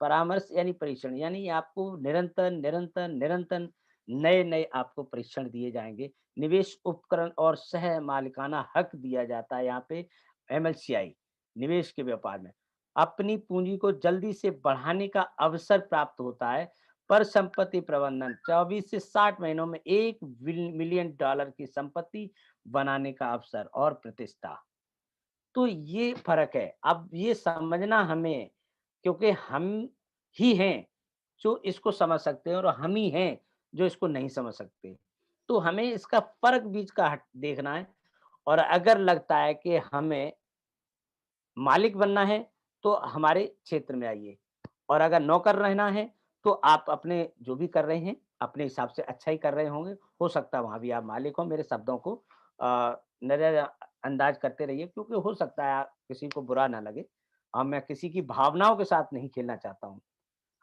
Speaker 1: परामर्श यानी परीक्षण यानी आपको निरंतर नए-नए आपको परीक्षण दिए जाएँगे। निवेश उपकरण और सह मालिकाना हक दिया जाता है यहाँ पे एमएलसीआई निवेश के व्यापार में। अपनी पूँजी को जल्दी से बढ़ाने का अवसर प्राप्त होता है। परिसंपत्ति प्रबंधन 24 से 60 महीनों में 1 मिलियन डॉलर की संपत्ति बनाने का अवसर और प्रतिष्ठा। तो ये फ़र्क है। अब ये समझना हमें क्योंकि हम ही हैं जो इसको समझ सकते हैं और हम ही हैं जो इसको नहीं समझ सकते। तो हमें इसका फ़र्क बीच का देखना है और अगर लगता है कि हमें मालिक बनना है, तो हमारे क्षेत्र में आइए और अगर नौकर रहना है, तो आप अपने जो भी कर रहे हैं, अपने हिसाब से अच्छा ही कर रहे होंगे। हो सकता है वहाँ भी आप मालिक हो, मेरे शब्दों को नज़रअंदाज करते रहिए क्योंकि हो सकता है किसी को बुरा ना लगे और मैं किसी की भावनाओं के साथ नहीं खेलना चाहता हूँ।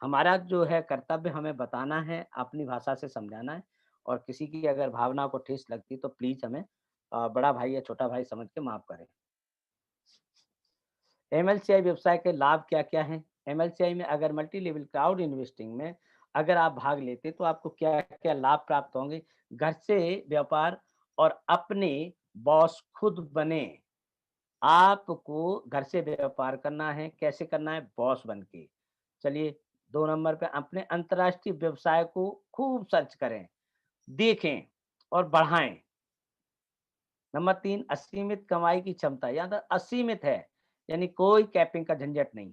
Speaker 1: हमारा जो है कर्तव्य हमें बताना है, अपनी भाषा से समझाना है और किसी की अगर भावनाओं को ठेस लगती है, तो प्लीज़ हमें बड़ा भाई या छोटा भाई समझ के माफ़ करें। एमएलसीआई व्यवसाय के लाभ क्या-क्या हैं? एमएलसीआई में अगर मल्टी लेवल क्राउड इन्वेस्टिंग में अगर आप भाग लेते तो आपको क्या-क्या लाभ प्राप्त होंगे? घर से व्यापार और अपने बॉस खुद बने। आपको घर से व्यापार करना है, कैसे करना है? बॉस बन के। चलिए 2 नंबर पे अपने अंतर्राष्ट्रीय व्यवसाय को खूब सर्च करें, देखें और बढ़ाएँ। नंबर 3 असीमित कमाई की क्षमता, यहाँ तो असीमित है, यानी कोई कैपिंग का झंझट नहीं।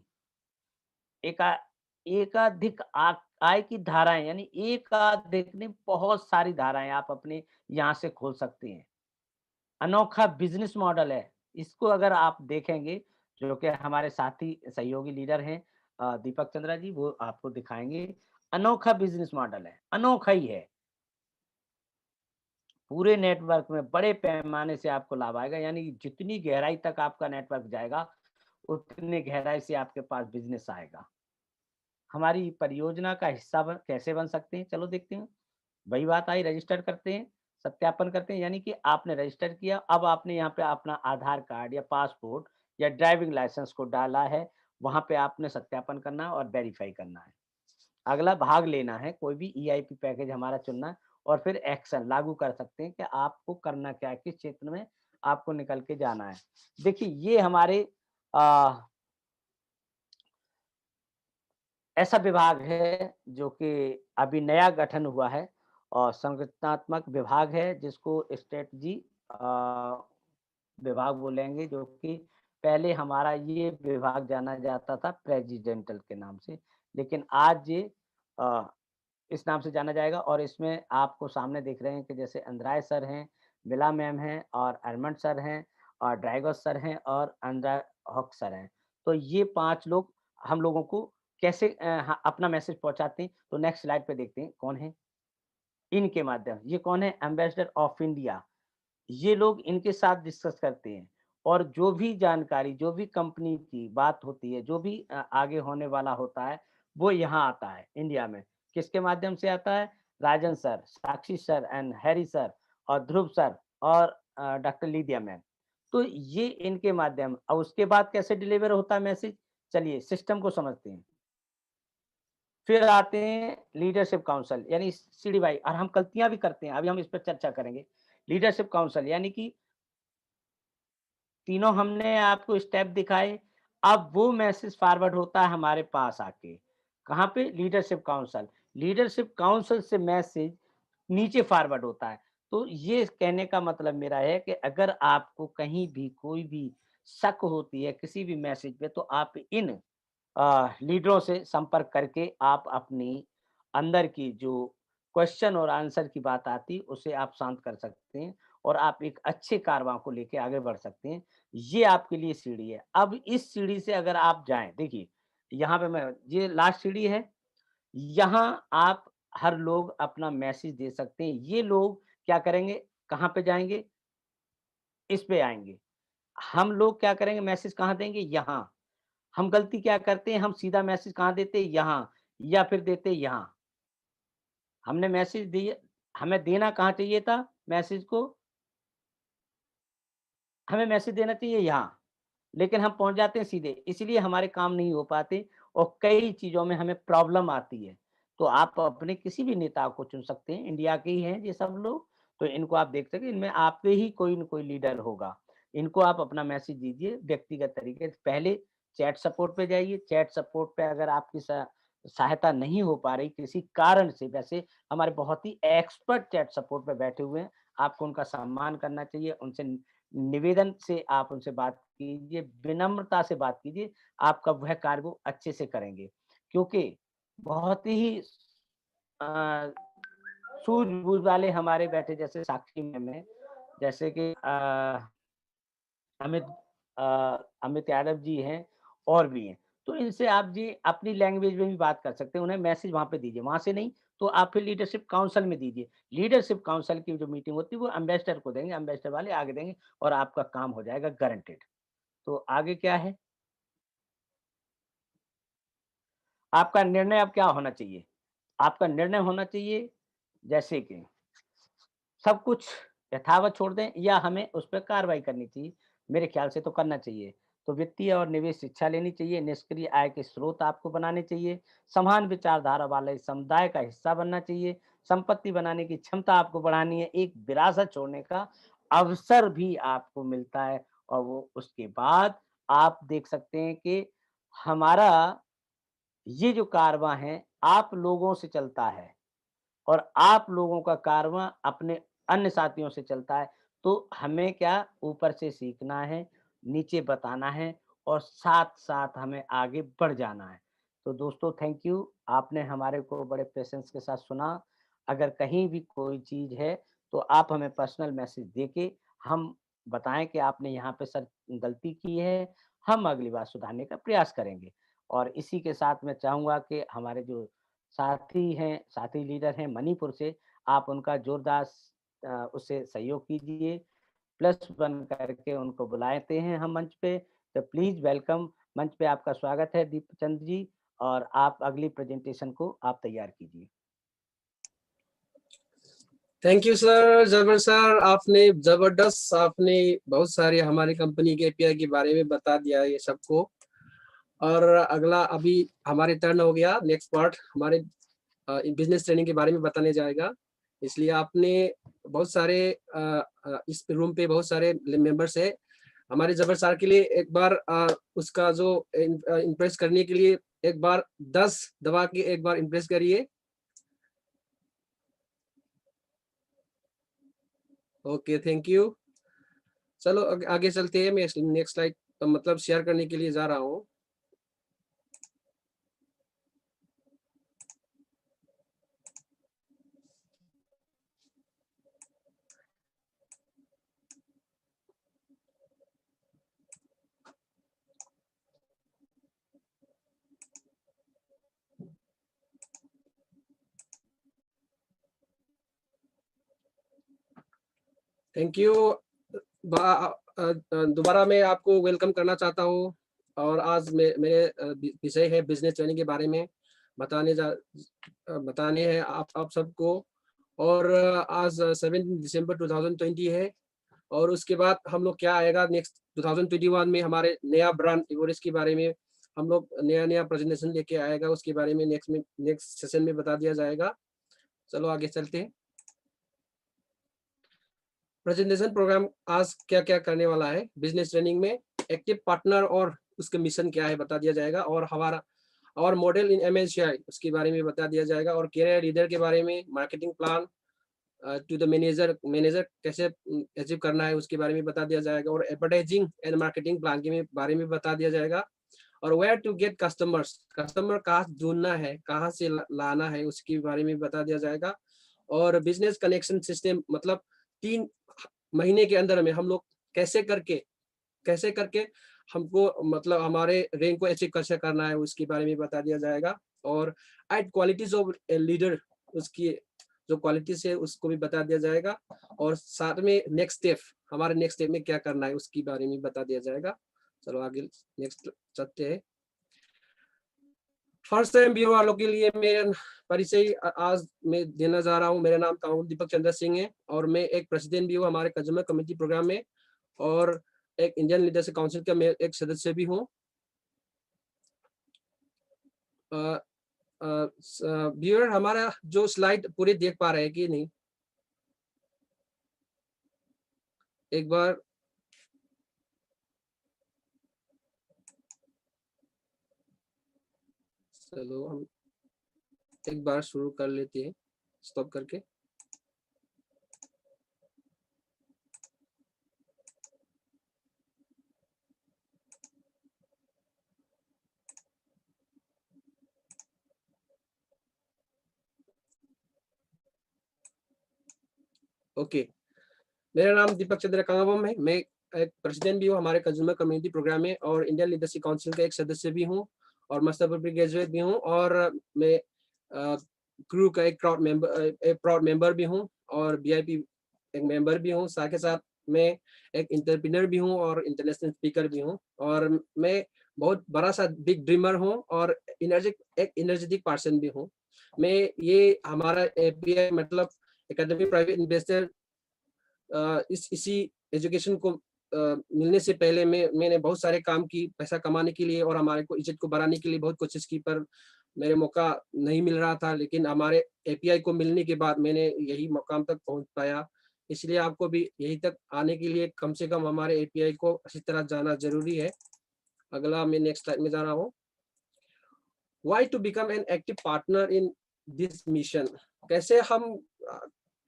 Speaker 1: एका एकाधिक आय की धाराएँ यानी एकाधिक नहीं बहुत सारी धाराएँ आप अपने यहाँ से खोल सकते हैं। अनोखा बिज़नेस मॉडल है, इसको अगर आप देखेंगे जो कि हमारे साथी सहयोगी लीडर हैं दीपक चंद्रा जी वो आपको दिखाएँगे। अनोखा बिज़नेस मॉडल है, अनोखा ही है। पूरे नेटवर्क में बड़े पैमाने से आपको लाभ आएगा यानी कि जितनी गहराई तक आपका नेटवर्क जाएगा, उतनी गहराई से आपके पास बिज़नेस आएगा। हमारी परियोजना का हिस्सा कैसे बन सकते हैं? चलो देखते हैं। वही बात आई रजिस्टर करते हैं, सत्यापन करते हैं यानी कि आपने रजिस्टर किया, अब आपने यहाँ पे अपना आधार कार्ड या पासपोर्ट या ड्राइविंग लाइसेंस को डाला है, वहाँ पे आपने सत्यापन करना है और वेरीफ़ाई करना है। अगला भाग लेना है, कोई भी ईआईपी पैकेज हमारा चुनना है और फिर एक्शन लागू कर सकते हैं कि आपको करना क्या है, किस क्षेत्र में आपको निकल के जाना है। देखिए ये हमारे अ, ऐसा विभाग है जो कि अभी नया गठन हुआ है और संगठनात्मक विभाग है जिसको स्ट्रेटजी अ, विभाग बोलेंगे जो कि पहले हमारा ये विभाग जाना जाता था प्रेसिडेंटल के नाम से, लेकिन आज ये अ, इस नाम से जाना जाएगा और इसमें आपको सामने देख रहे हैं कि जैसे अंद्राय सर हैं, बिला मैम हैं और अरमन सर हैं ड्राइगस सर हैं और अंड्रा हॉक सर हैं। तो ये 5 लोग हम लोगों को कैसे अपना मैसेज पहुँचाते हैं, तो नेक्स्ट स्लाइड पे देखते हैं कौन है? इनके माध्यम ये कौन है? Ambassador of India. ये लोग इनके साथ डिस्कस करते हैं और जो भी जानकारी, जो भी कंपनी की बात होती है, जो भी आगे होने वाला होता है, वो यहाँ आता है इंडिया में। किसके माध्यम से आता है? Rajan sir, Sakshi sir and Harry sir और ध्रुव सर और डॉक्टर लिडिया मैम। तो ये इनके माध्यम और उसके बाद कैसे डिलीवर होता है मैसेज? चलिए सिस्टम को समझते हैं। फिर आते हैं लीडरशिप काउंसिल यानी सीडीवाई और हम गलतियाँ भी करते हैं, अभी हम इस पर चर्चा करेंगे। लीडरशिप काउंसिल यानी कि तीनों हमने आपको स्टेप दिखाए, अब वो मैसेज फॉरवर्ड होता है हमारे पास आके, कहाँ पे? Leadership council. लीडरशिप काउंसिल से मैसेज नीचे फॉरवर्ड होता है। तो ये कहने का मतलब मेरा है कि अगर आपको कहीं भी कोई भी शक होती है किसी भी मैसेज पे, तो आप इन लीडरों से संपर्क करके आप अपनी अंदर की जो क्वेश्चन और आंसर की बात आती, उसे आप शांत कर सकते हैं और आप एक अच्छे कारवां को लेके आगे बढ़ सकते हैं। ये आपके लिए सीढ़ी है। अब इस सीढ़ी से अगर आप जाएँ, देखिए यहाँ पे मैं ये लास्ट सीढ़ी है, यहाँ आप हर लोग अपना मैसेज दे सकते हैं। ये लोग क्या करेंगे, कहाँ पे जाएँगे? इस पे आएँगे। हम लोग क्या करेंगे, मैसेज कहाँ देंगे? यहाँ। हम गलती क्या करते हैं, हम सीधा मैसेज कहाँ देते हैं? यहाँ या फिर देते यहाँ। हमने मैसेज दिया, हमें देना कहाँ चाहिए था मैसेज को? हमें मैसेज देना चाहिए यहाँ, लेकिन हम पहुँच जाते हैं सीधे, इसलिए हमारे काम नहीं हो पाते और कई चीज़ों में हमें प्रॉब्लम आती है। तो आप अपने किसी भी नेता को चुन सकते हैं, इंडिया के ही हैं ये सब लोग, तो इनको आप देख सकते हैं, इनमें आपके ही कोई न कोई लीडर होगा। इनको आप अपना मैसेज दीजिए व्यक्तिगत तरीके से। पहले चैट सपोर्ट पे जाइए, चैट सपोर्ट पे अगर आपकी सहायता नहीं हो पा रही किसी कारण से, वैसे हमारे बहुत ही एक्सपर्ट चैट सपोर्ट पे बैठे हुए हैं, आपको उनका सम्मान करना चाहिए, उनसे निवेदन से आप उनसे बात कीजिए, विनम्रता से बात कीजिए, आपका वह कार्य वो अच्छे से करेंगे। क्योंकि बहुत ही अ, सूझबूझ वाले हमारे बैठे जैसे साक्षी मैम हैं, जैसे कि अमित अ, अमित यादव जी हैं और भी हैं। तो इनसे आप जी अपनी लैंग्वेज में भी बात कर सकते हैं, उन्हें मैसेज वहाँ पे दीजिए, वहाँ से नहीं तो आप फिर लीडरशिप काउंसिल में दीजिए। लीडरशिप काउंसिल की जो मीटिंग होती है वो एम्बेसडर को देंगे, एम्बेसडर वाले आगे देंगे और आपका काम हो जाएगा गारंटेड। तो आगे क्या है? आपका निर्णय अब क्या होना चाहिए? आपका निर्णय होना चाहिए जैसे कि सब कुछ यथावत छोड़ दें या हमें उस पे कार्रवाई करनी चाहिए? मेरे ख्याल से तो करना चाहिए। तो वित्तीय और निवेश शिक्षा लेनी चाहिए, निष्क्रिय आय के स्रोत आपको बनाने चाहिए, समान विचारधारा वाले समुदाय का हिस्सा बनना चाहिए, संपत्ति बनाने की क्षमता आपको बढ़ानी है, एक विरासत छोड़ने का अवसर भी आपको मिलता है और वो उसके बाद आप देख सकते हैं कि हमारा ये जो कारवां है, आप लोगों से चलता है। और आप लोगों का कारवां अपने अन्य साथियों से चलता है। तो हमें क्या ऊपर से सीखना है, नीचे बताना है और साथ-साथ हमें आगे बढ़ जाना है। तो दोस्तों थैंक यू, आपने हमारे को बड़े पेशेंस के साथ सुना। अगर कहीं भी कोई चीज़ है, तो आप हमें पर्सनल मैसेज देके हम बताएँ कि आपने यहाँ पे सर गलती की है, हम अगली बार सुधारने का प्रयास करेंगे। और इसी के साथ मैं चाहूँगा कि हमारे जो साथी हैं, साथी लीडर हैं मणिपुर से, आप उनका जोरदार उससे सहयोग कीजिए। प्लस वन करके उनको बुलाते हैं हम मंच पे, तो प्लीज़ वेलकम, मंच पे आपका स्वागत है दीपचंद जी और आप अगली प्रेज़ेंटेशन को आप तैयार कीजिए।
Speaker 2: थैंक यू सर, जबर सर, आपने जबरदस्त, आपने बहुत सारे हमारी कंपनी के एपीआई के बारे में बता दिया ये सबको। और अगला अभी हमारे टर्न हो गया, नेक्स्ट पार्ट हमारे बिजनेस ट्रेनिंग के बारे में बताने जाएगा। इसलिए आपने बहुत सारे इस रूम पे बहुत सारे मेंबर्स है। हमारे जबर सर के लिए एक बार उसका जो इम्प्रेस करने के लिए एक बार 10 दबा के एक बार इम्प्रेस करिए। Okay, thank you. चलो आगे चलते हैं। मैं नेक्स्ट स्लाइड मतलब शेयर करने के लिए जा रहा हूँ। Thank you. दोबारा मैं आपको वेलकम करना चाहता हूँ और आज मेरे विषय है बिजनेस ट्रेनिंग के बारे में बताने हैं आप सबको। और आज 7 दिसंबर 2020 है और उसके बाद हम लोग क्या आएगा नेक्स्ट 2021 में हमारे नया ब्रांड एवरेस्ट के बारे में हम लोग नया प्रेजेंटेशन लेके आएगा, उसके बारे में नेक्स्ट सेशन में बता दिया जाएगा। चलो आगे चलते हैं। प्रेजेंटेशन प्रोग्राम आज क्या क्या करने वाला है बिजनेस ट्रेनिंग में, एक्टिव पार्टनर और उसका मिशन क्या है बता दिया जाएगा, और हमारा और मॉडल इन MNCI उसके बारे में बता दिया जाएगा, और कैरियर लीडर के बारे में, marketing plan to the manager कैसे अचीव करना है उसके बारे में बता दिया जाएगा, और एडवर्टाइजिंग एंड मार्केटिंग प्लान के बारे में बता दिया जाएगा, और वेयर टू गेट कस्टमर कहाँ ढूंढना है, कहाँ से लाना है उसके बारे में बता दिया जाएगा, और बिजनेस कनेक्शन सिस्टम मतलब 3 महीने के अंदर में हम लोग कैसे करके हमको मतलब हमारे रैंक को अचीव कैसे करना है उसके बारे में बता दिया जाएगा, और 8 क्वालिटीज ऑफ लीडर उसकी जो क्वालिटीज है उसको भी बता दिया जाएगा, और साथ में हमारे नेक्स्ट स्टेप में क्या करना है उसके बारे में बता दिया जाएगा। चलो आगे नेक्स्ट चलते हैं। फर्स्ट टाइम व्यू वालों के लिए मेरा परिचय आज मैं देना जा रहा हूँ। मेरा नाम काउंट दीपक चंद्र सिंह है और मैं एक प्रेसिडेंट भी हूँ हमारे कंज्यूमर कम्युनिटी प्रोग्राम में, और एक इंडियन लीडरशिप काउंसिल का मैं एक सदस्य भी हूँ। व्यूअर हमारा जो स्लाइड पूरे देख पा रहे हैं कि नहीं, एक बार चलो हम एक बार शुरू कर लेते हैं स्टॉप करके। ओके, मेरा नाम दीपक चंद्र कांगबम है। मैं एक प्रेसिडेंट भी हूँ हमारे कंज्यूमर कम्युनिटी प्रोग्राम में, और इंडियन लीडरशिप काउंसिल का एक सदस्य भी हूँ, और मास्टर पब्लिक ग्रेजुएट भी हूँ, और मैं क्रू का एक प्राउड मेंबर भी हूँ, और VIP एक मेंबर भी हूँ। साथ के साथ मैं एक इंटरप्रेन्योर भी हूँ और इंटरनेशनल स्पीकर भी हूँ, और मैं बहुत बड़ा सा बिग ड्रीमर हूँ और एक एनर्जेटिक पर्सन भी हूँ। मैं ये हमारा API मतलब एकेडमी प्राइवेट इन्वेस्टर इसी एजुकेशन को मिलने से पहले मैंने बहुत सारे काम की पैसा कमाने के लिए और हमारे को इज्जत को बढ़ाने के लिए बहुत कोशिश की, पर मेरे मौका नहीं मिल रहा था, लेकिन हमारे API को मिलने के बाद मैंने यही मुकाम तक पहुंच पाया। इसलिए आपको भी यही तक आने के लिए कम से कम हमारे API को अच्छी तरह जाना जरूरी है। अगला मैं नेक्स्ट स्लाइड में जा रहा हूँ। Why to become an active partner in this mission?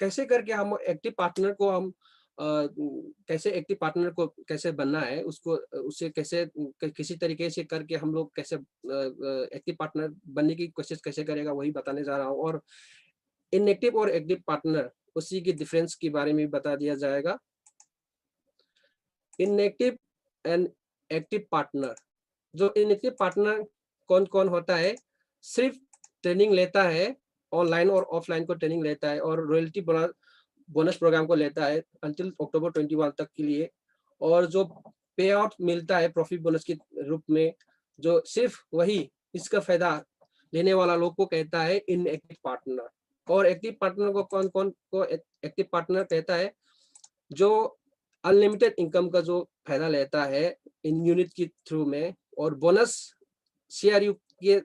Speaker 2: कैसे करके हम एक्टिव पार्टनर को हम कैसे एक्टिव पार्टनर को कैसे बनना है, उसको उसे कैसे किसी तरीके से करके हम लोग कैसे एक्टिव पार्टनर बनने की कोशिश कैसे करेगा वही बताने जा रहा हूँ, और इनएक्टिव और एक्टिव पार्टनर उसी की डिफरेंस के बारे में बता दिया जाएगा। इनएक्टिव एंड एक्टिव पार्टनर, जो इनएक्टिव पार्टनर कौन कौन होता है, सिर्फ ट्रेनिंग लेता है, ऑनलाइन और ऑफलाइन को ट्रेनिंग लेता है, और रॉयल्टी बोनस प्रोग्राम को लेता है अंटिल अक्टूबर 21 तक के लिए, और जो पे आउट मिलता है प्रॉफिट बोनस के रूप में, जो सिर्फ वही इसका फायदा लेने वाला लोग को कहता है इनएक्टिव पार्टनर। और एक्टिव पार्टनर को कौन कौन को एक्टिव पार्टनर कहता है, जो अनलिमिटेड इनकम का जो फायदा लेता है इन यूनिट के थ्रू में, और बोनस CRU के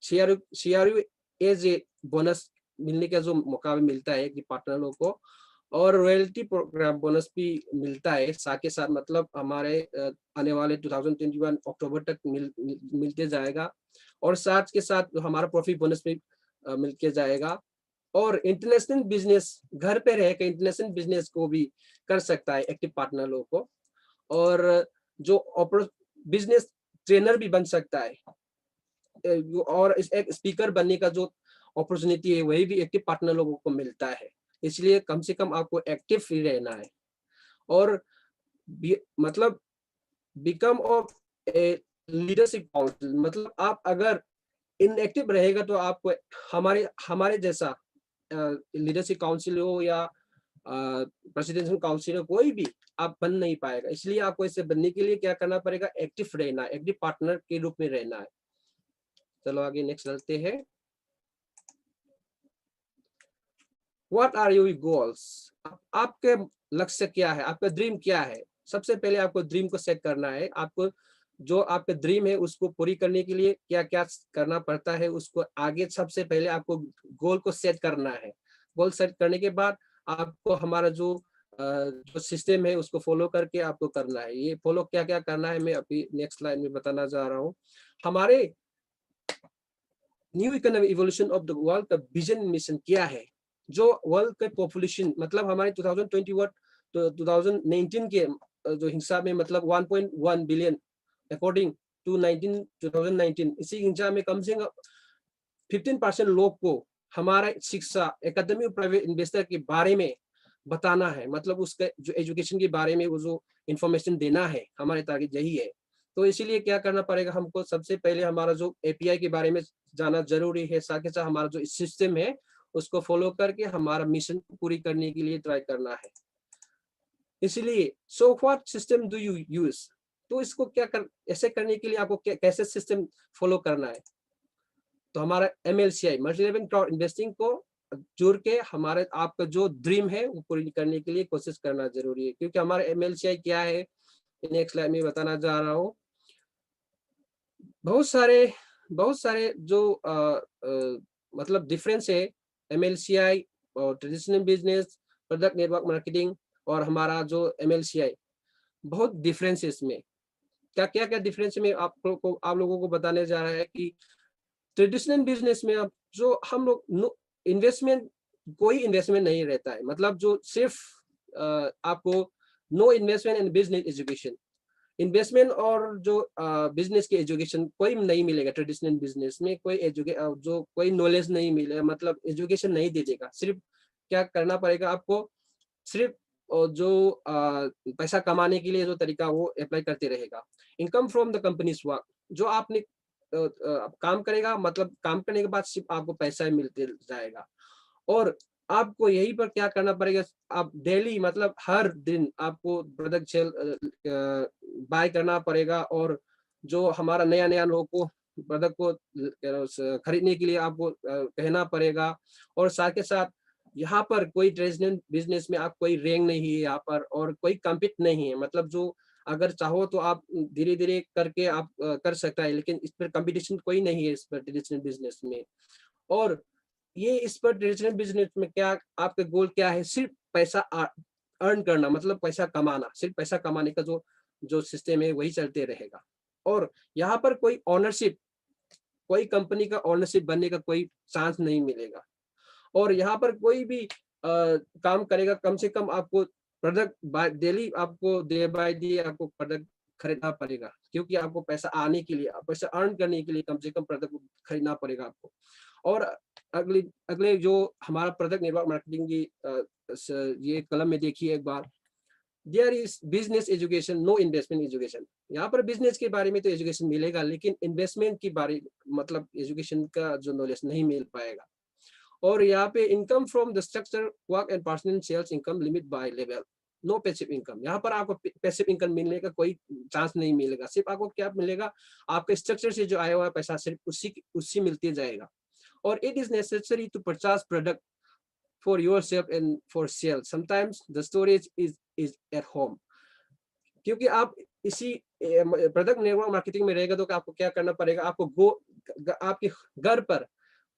Speaker 2: CRU एज ए बोनस मिलने का जो मौका भी मिलता है कि पार्टनर लोग को, और रॉयल्टी प्रोग्राम बोनस भी मिलता है साथ के साथ, मतलब हमारे आने वाले 2021 अक्टूबर तक मिलते जाएगा, और साथ के साथ हमारा प्रॉफिट बोनस भी मिलके जाएगा। और इंटरनेशनल बिजनेस घर पे रह के इंटरनेशनल बिजनेस को भी कर सकता है एक्टिव पार्टनर लोग को, और जो बिजनेस ट्रेनर भी बन सकता है, और एक स्पीकर बनने का जो अपॉर्चुनिटी है वही भी एक्टिव पार्टनर लोगों को मिलता है। इसलिए कम से कम आपको एक्टिव ही रहना है, और मतलब become of a leadership council, मतलब आप अगर इनएक्टिव रहेगा तो आपको हमारे जैसा लीडरशिप काउंसिल हो या प्रेसिडेंशियल काउंसिलर कोई भी आप बन नहीं पाएगा। इसलिए आपको इससे बनने के लिए क्या करना पड़ेगा, एक्टिव रहना है, एक्टिव पार्टनर के रूप में रहना है। चलो आगे नेक्स्ट चलते हैं। व्हाट आर योर गोल्स, आपके लक्ष्य क्या है, आपका ड्रीम क्या है। सबसे पहले आपको ड्रीम को सेट करना है। आपको जो आपका ड्रीम है उसको पूरी करने के लिए क्या क्या करना पड़ता है, उसको आगे सबसे पहले आपको गोल को सेट करना है। गोल सेट करने के बाद आपको हमारा जो सिस्टम है उसको फॉलो करके आपको करना है। ये फॉलो क्या क्या करना है मैं अभी नेक्स्ट स्लाइड में बताना जा रहा हूँ। हमारे new economic evolution of the world का विजन मिशन क्या है। जो वर्ल्ड के पॉपुलेशन मतलब हमारे 2021 तो 2019 के जो हिसाब में मतलब 1.1 बिलियन अकॉर्डिंग टू 2019, इसी हिसाब में कम से कम 15% लोग को हमारा शिक्षा, एकेडमिक और प्राइवेट इन्वेस्टर के बारे में बताना है। मतलब उसके जो एजुकेशन के बारे में वो जो इंफॉर्मेशन देना है, हमारे टारगेट यही है। तो इसीलिए क्या करना पड़ेगा, हमको सबसे पहले हमारा जो एपीआई के बारे में जाना जरूरी है, साथ ही साथ हमारा जो सिस्टम है उसको फॉलो करके हमारा मिशन को पूरी करने के लिए ट्राई करना है। इसलिए so what system do you use, तो इसको ऐसे करने के लिए आपको कैसे सिस्टम फॉलो करना है। तो हमारा MLCI multi level crowd investing को जुड़ के हमारे आपका जो ड्रीम है वो पूरी करने के लिए कोशिश करना जरूरी है। क्योंकि हमारा MLCI क्या है नेक्स्ट स्लाइड में बताना जा रहा हूँ। बहुत सारे जो मतलब डिफरेंस है MLCI और traditional business, product network marketing और हमारा जो MLCI, बहुत डिफरेंस है इसमें। क्या डिफरेंस में आप लोगों को बताने जा रहा है कि ट्रेडिशनल बिजनेस में अब जो हम लोग इन्वेस्टमेंट, कोई इन्वेस्टमेंट नहीं रहता है। मतलब जो सिर्फ आपको no investment in business education, investment और जो बिजनेस की एजुकेशन कोई नहीं मिलेगा। ट्रेडिशनल बिजनेस में कोई नॉलेज नहीं मिलेगा, मतलब एजुकेशन नहीं दे देगा। सिर्फ क्या करना पड़ेगा आपको, सिर्फ जो पैसा कमाने के लिए जो तरीका वो अप्लाई करते रहेगा। Income from the companies work, जो आपने काम करेगा, मतलब काम करने के बाद सिर्फ आपको पैसा ही मिलते जाएगा। और आपको यही पर क्या करना पड़ेगा, आप डेली मतलब हर दिन आपको प्रोडक्ट सेल बाय करना पड़ेगा। और जो हमारा नया लोगों को प्रोडक्ट को खरीदने के लिए आपको कहना पड़ेगा। और साथ के साथ यहाँ पर कोई ट्रेडिशनल बिजनेस में आप कोई रैंक नहीं है यहाँ पर, और कोई कम्पीट नहीं है। मतलब जो अगर चाहो तो आप धीरे धीरे करके आप कर सकता है, लेकिन इस पर कंपटीशन कोई नहीं है इस पर ट्रेडिशनल बिजनेस में। और ये इस पर ट्रेडिशनल बिजनेस में क्या आपका गोल क्या है, सिर्फ पैसा अर्न करना, मतलब पैसा कमाना। सिर्फ पैसा कमाने का जो जो सिस्टम है वही चलते रहेगा। और यहाँ पर कोई ऑनरशिप, कोई कंपनी का ऑनरशिप बनने का कोई चांस नहीं मिलेगा। और यहाँ पर कोई भी काम करेगा, कम से कम आपको प्रोडक्ट डेली आपको डे बाय डे आपको प्रोडक्ट खरीदना पड़ेगा। क्योंकि आपको पैसा आने के लिए, पैसा अर्न करने के लिए कम से कम प्रोडक्ट खरीदना पड़ेगा आपको। और अगले अगले जो हमारा प्रोडक्ट नेटवर्क मार्केटिंग की ये कलम में देखिए एक बार, there is business education no investment education. यहाँ पर बिजनेस के बारे में तो एजुकेशन मिलेगा, लेकिन इन्वेस्टमेंट के बारे मतलब एजुकेशन का जो नॉलेज नहीं मिल पाएगा। और यहाँ पे income from the structure work and personal sales income limit by level, no passive income. यहाँ पर आपको पैसिव इनकम मिलने का कोई चांस नहीं मिलेगा। सिर्फ आपको क्या मिलेगा, आपके स्ट्रक्चर से जो आया हुआ पैसा सिर्फ उसी मिलते जाएगा। और it is necessary to purchase product for yourself and for sale. Sometimes the storage is at home. क्योंकि आप इसी प्रोडक्ट नेटवर्क मार्केटिंग में रहेगा तो आपको क्या करना पड़ेगा, आपको आपके घर पर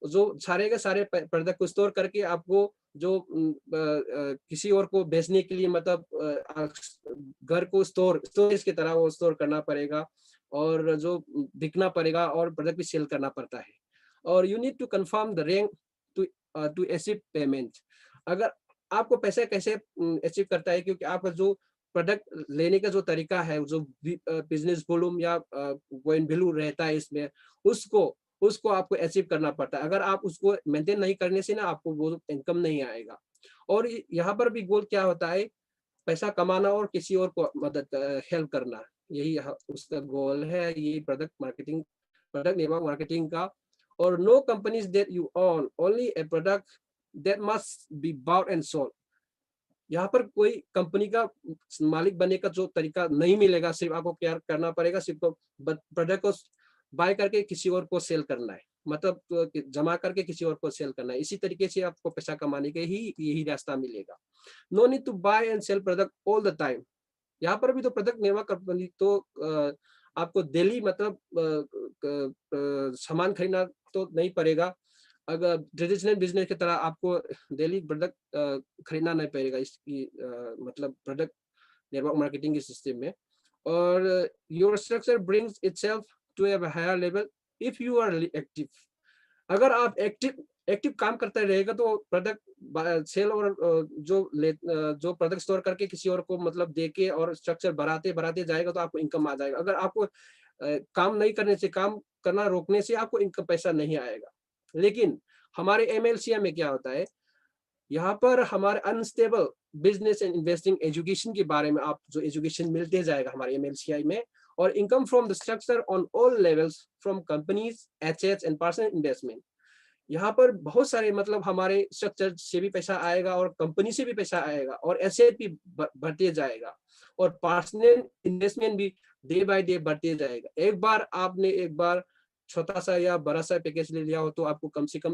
Speaker 2: जो सारे के सारे प्रोडक्ट को स्टोर करके आपको जो किसी और को बेचने के लिए मतलब घर को स्टोरेज की तरह वो स्टोर करना पड़ेगा। और जो बिकना पड़ेगा और प्रोडक्ट भी सेल करना पड़ता है। और you need to confirm the rank to achieve payment. अगर आपको पैसे कैसे अचीव करता है, क्योंकि आपका जो प्रोडक्ट लेने का जो तरीका है, जो बिजनेस वॉल्यूम या वैल्यू रहता है इसमें, उसको आपको अचीव करना पड़ता है। अगर आप उसको मेंटेन नहीं करने से ना आपको वो इनकम नहीं आएगा। और यहाँ पर भी गोल क्या होता है, पैसा कमाना और किसी और को मदद हेल्प करना, यही उसका गोल है। ये प्रोडक्ट नेटवर्क मार्केटिंग का। और no companies that you own only a product that must be bought and sold. यहाँ पर कोई कंपनी का मालिक बनने का जो तरीका नहीं मिलेगा, सिर्फ आपको क्या करना पड़ेगा, सिर्फ प्रोडक्ट को बाय करके किसी और को सेल करना है, मतलब जमा करके किसी और को सेल करना है। इसी तरीके से आपको पैसा कमाने के ही यही रास्ता मिलेगा। No need to buy and sell product all the time. यहाँ पर भी तो प्रोडक्ट निर्माण कंपनी तो आपको डेली मतलब सामान खरीदना तो नहीं पड़ेगा। अगर ट्रेडिशनल बिजनेस की तरह आपको डेली प्रोडक्ट खरीदना नहीं पड़ेगा इसकी मतलब प्रोडक्ट नेटवर्क मार्केटिंग के सिस्टम में। और your structure brings itself to a higher level if you are active. अगर आप एक्टिव काम करते रहेगा तो प्रोडक्ट सेल और जो प्रोडक्ट स्टोर करके किसी और को मतलब देके और स्ट्रक्चर बढ़ाते बढ़ाते जाएगा तो आपको इनकम आ जाएगा। अगर आपको काम नहीं करने से, काम करना रोकने से आपको इनकम पैसा नहीं आएगा। लेकिन हमारे एमएलसीआई में क्या होता है, यहाँ पर हमारे unstable business and investing education के बारे में आप जो एजुकेशन मिलते जाएगा हमारे एमएलसीआई में, और income from the structure on all levels from companies, assets and personal investment. यहाँ पर बहुत सारे मतलब हमारे स्ट्रक्चर से भी पैसा आएगा और कंपनी से भी पैसा आएगा और एसेट भी बढ़ते जाएगा और पर्सनल इन्वेस्टमेंट भी डे बाय डे बढ़ते जाएगा। एक बार छोटा सा या बड़ा सा पैकेज ले लिया हो तो आपको कम से कम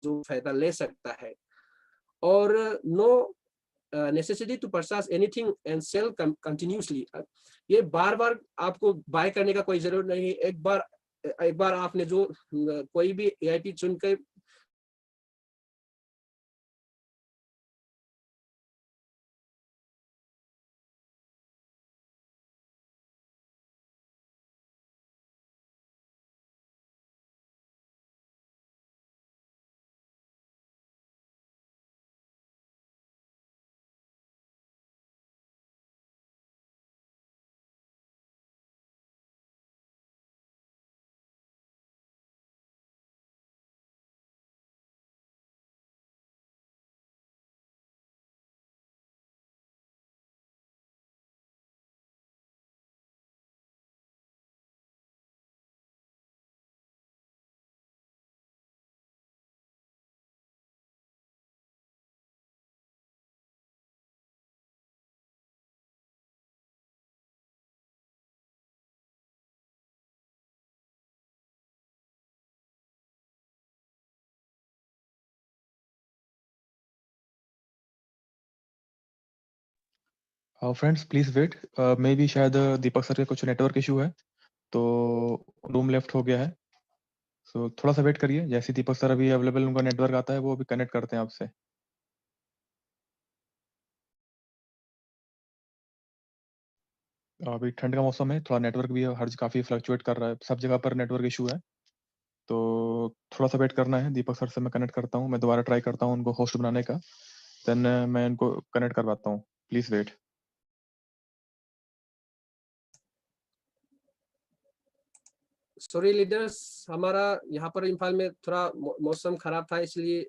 Speaker 2: जो फायदा ले सकता है। और no necessity to purchase anything and sell continuously. ये बार बार आपको बाय करने का कोई जरूरत नहीं है। एक बार आपने जो कोई भी एआईपी चुन के
Speaker 3: friends please wait, maybe शायद दीपक सर के कुछ नेटवर्क इशू है तो रूम लेफ्ट हो गया है। सो थोड़ा सा वेट करिए, जैसे दीपक सर अभी अवेलेबल उनका नेटवर्क आता है वो अभी कनेक्ट करते हैं आपसे। अभी ठंड का मौसम है, थोड़ा नेटवर्क भी हर काफी फ्लक्चुएट कर रहा है, सब जगह पर नेटवर्क इशू है, तो थोड़ा सा वेट करना है। दीपक सर से मैं कनेक्ट करता हूँ, मैं दोबारा ट्राई करता हूँ उनको होस्ट बनाने का, देन मैं इनको कनेक्ट करवाता हूँ। Please wait.
Speaker 2: सॉरी लीडर्स, हमारा यहाँ पर इम्फाल में थोड़ा मौसम खराब था इसलिए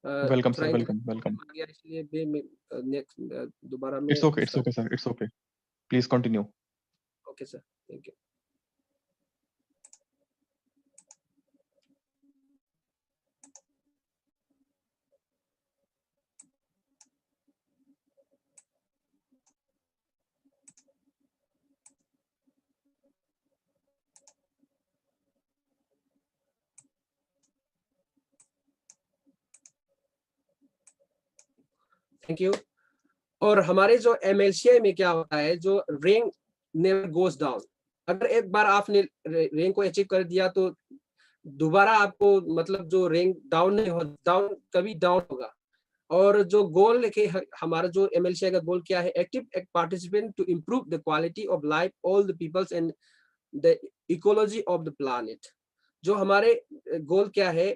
Speaker 3: वेलकम
Speaker 2: थोड़ा
Speaker 3: सर,
Speaker 2: इंटरनेट
Speaker 3: वेलकम वेलकम।
Speaker 2: आ गया, इसलिए नेक्स्ट दोबारा में
Speaker 3: it's okay, it's
Speaker 2: start.
Speaker 3: Okay sir, it's okay, please continue.
Speaker 2: Okay sir, thank you. Thank you. और हमारे जो एमएलसीआई में क्या होता है, जो रैंक नेवर गोज डाउन। अगर एक बार आपने रैंक को अचीव कर दिया तो दोबारा आपको मतलब जो रैंक डाउन नहीं हो, डाउन कभी डाउन होगा। और जो गोल लेके हमारा जो एमएलसीआई का गोल क्या है, active participant to improve the quality of life all the peoples and the ecology of the planet. जो हमारे गोल क्या है,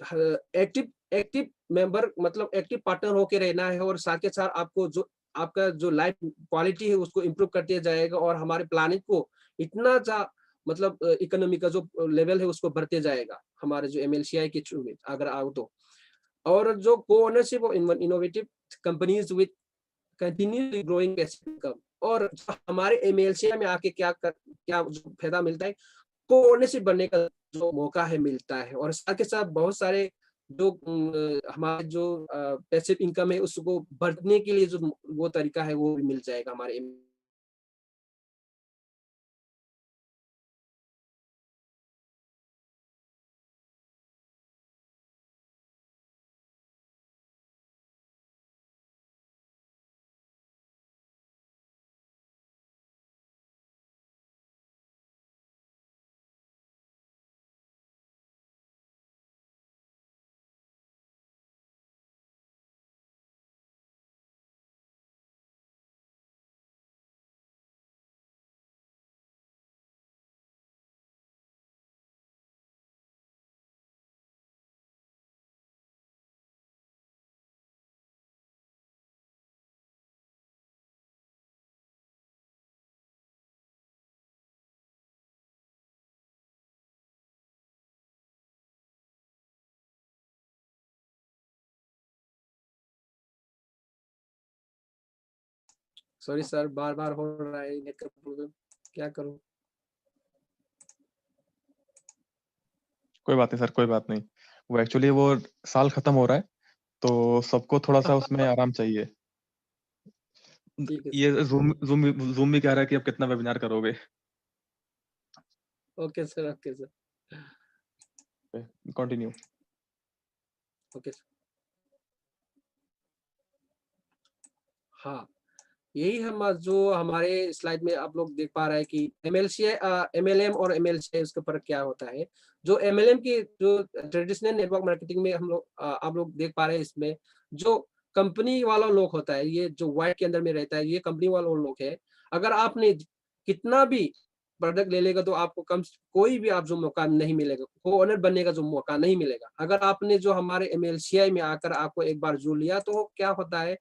Speaker 2: एक्टिव एक्टिव मेंबर मतलब एक्टिव पार्टनर होके रहना है और साथ के साथ आपको जो आपका जो लाइफ क्वालिटी है उसको इम्प्रूव करते जाएगा और हमारे प्लानेट को इतना सा मतलब इकोनॉमी का जो लेवल है उसको बढ़ते जाएगा हमारे जो एमएलसीआई के थ्रू में अगर आओ तो। और जो को ownership of innovative companies with continuously growing passive income. और हमारे एमएलसीआई में आके क्या जो फायदा मिलता है, को ओनरशिप बनने का जो मौका है मिलता है और साथ के साथ बहुत सारे जो हमारे जो पैसिव इनकम है उसको बढ़ने के लिए जो वो तरीका है वो भी मिल जाएगा हमारे सॉरी सर, बार-बार हो रहा है नेटवर्क प्रॉब्लम, क्या करूँ?
Speaker 3: कोई बात नहीं सर, कोई बात नहीं। वो एक्चुअली वो साल खत्म हो रहा है, तो सबको थोड़ा-सा उसमें आराम चाहिए।
Speaker 2: ठीक है
Speaker 3: ये
Speaker 2: सर।
Speaker 3: ज़ूम भी कह रहा है कि अब कितना वेबिनार करोगे?
Speaker 2: Okay sir, okay sir,
Speaker 3: continue.
Speaker 2: Okay sir. हाँ, यही हम जो हमारे स्लाइड में आप लोग देख पा रहे हैं कि एमएलएम और एमएलसीआई उसके ऊपर क्या होता है। जो एमएलएम की जो ट्रेडिशनल नेटवर्क मार्केटिंग में हम लोग आप लोग देख पा रहे हैं इसमें जो कंपनी वाला लोग होता है, ये जो व्हाइट के अंदर में रहता है, ये कंपनी वाला लोग है। अगर आपने कितना भी प्रोडक्ट ले लेगा तो आपको कोई भी आप जो मौका नहीं मिलेगा, को-ओनर बनने का जो मौका नहीं मिलेगा। अगर आपने जो हमारे एमएलसीआई में आकर आपको एक बार जुड़ लिया तो क्या होता है,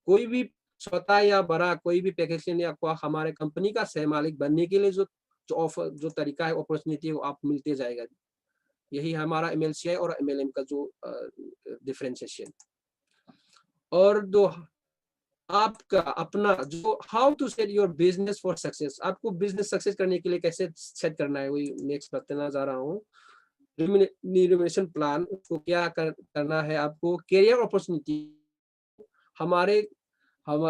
Speaker 2: कोई भी छोटा या बड़ा कोई भी पैकेज लेने आपको हमारे कंपनी का सह मालिक बनने के लिए जो ऑफर जो तरीका है अपॉर्चुनिटी है वो आप मिलते जाएगा। यही हमारा एमएलसीआई और एमएलएम का जो डिफरेंशिएशन। और जो आपका अपना जो how to set your business for success, आपको बिजनेस सक्सेस करने के लिए कैसे सेट करना है वही नेक्स्ट बताना जा रहा हूँ। रिम्यूनरेशन प्लान को क्या करना है आपको, करियर अपॉर्चुनिटी हमारे हम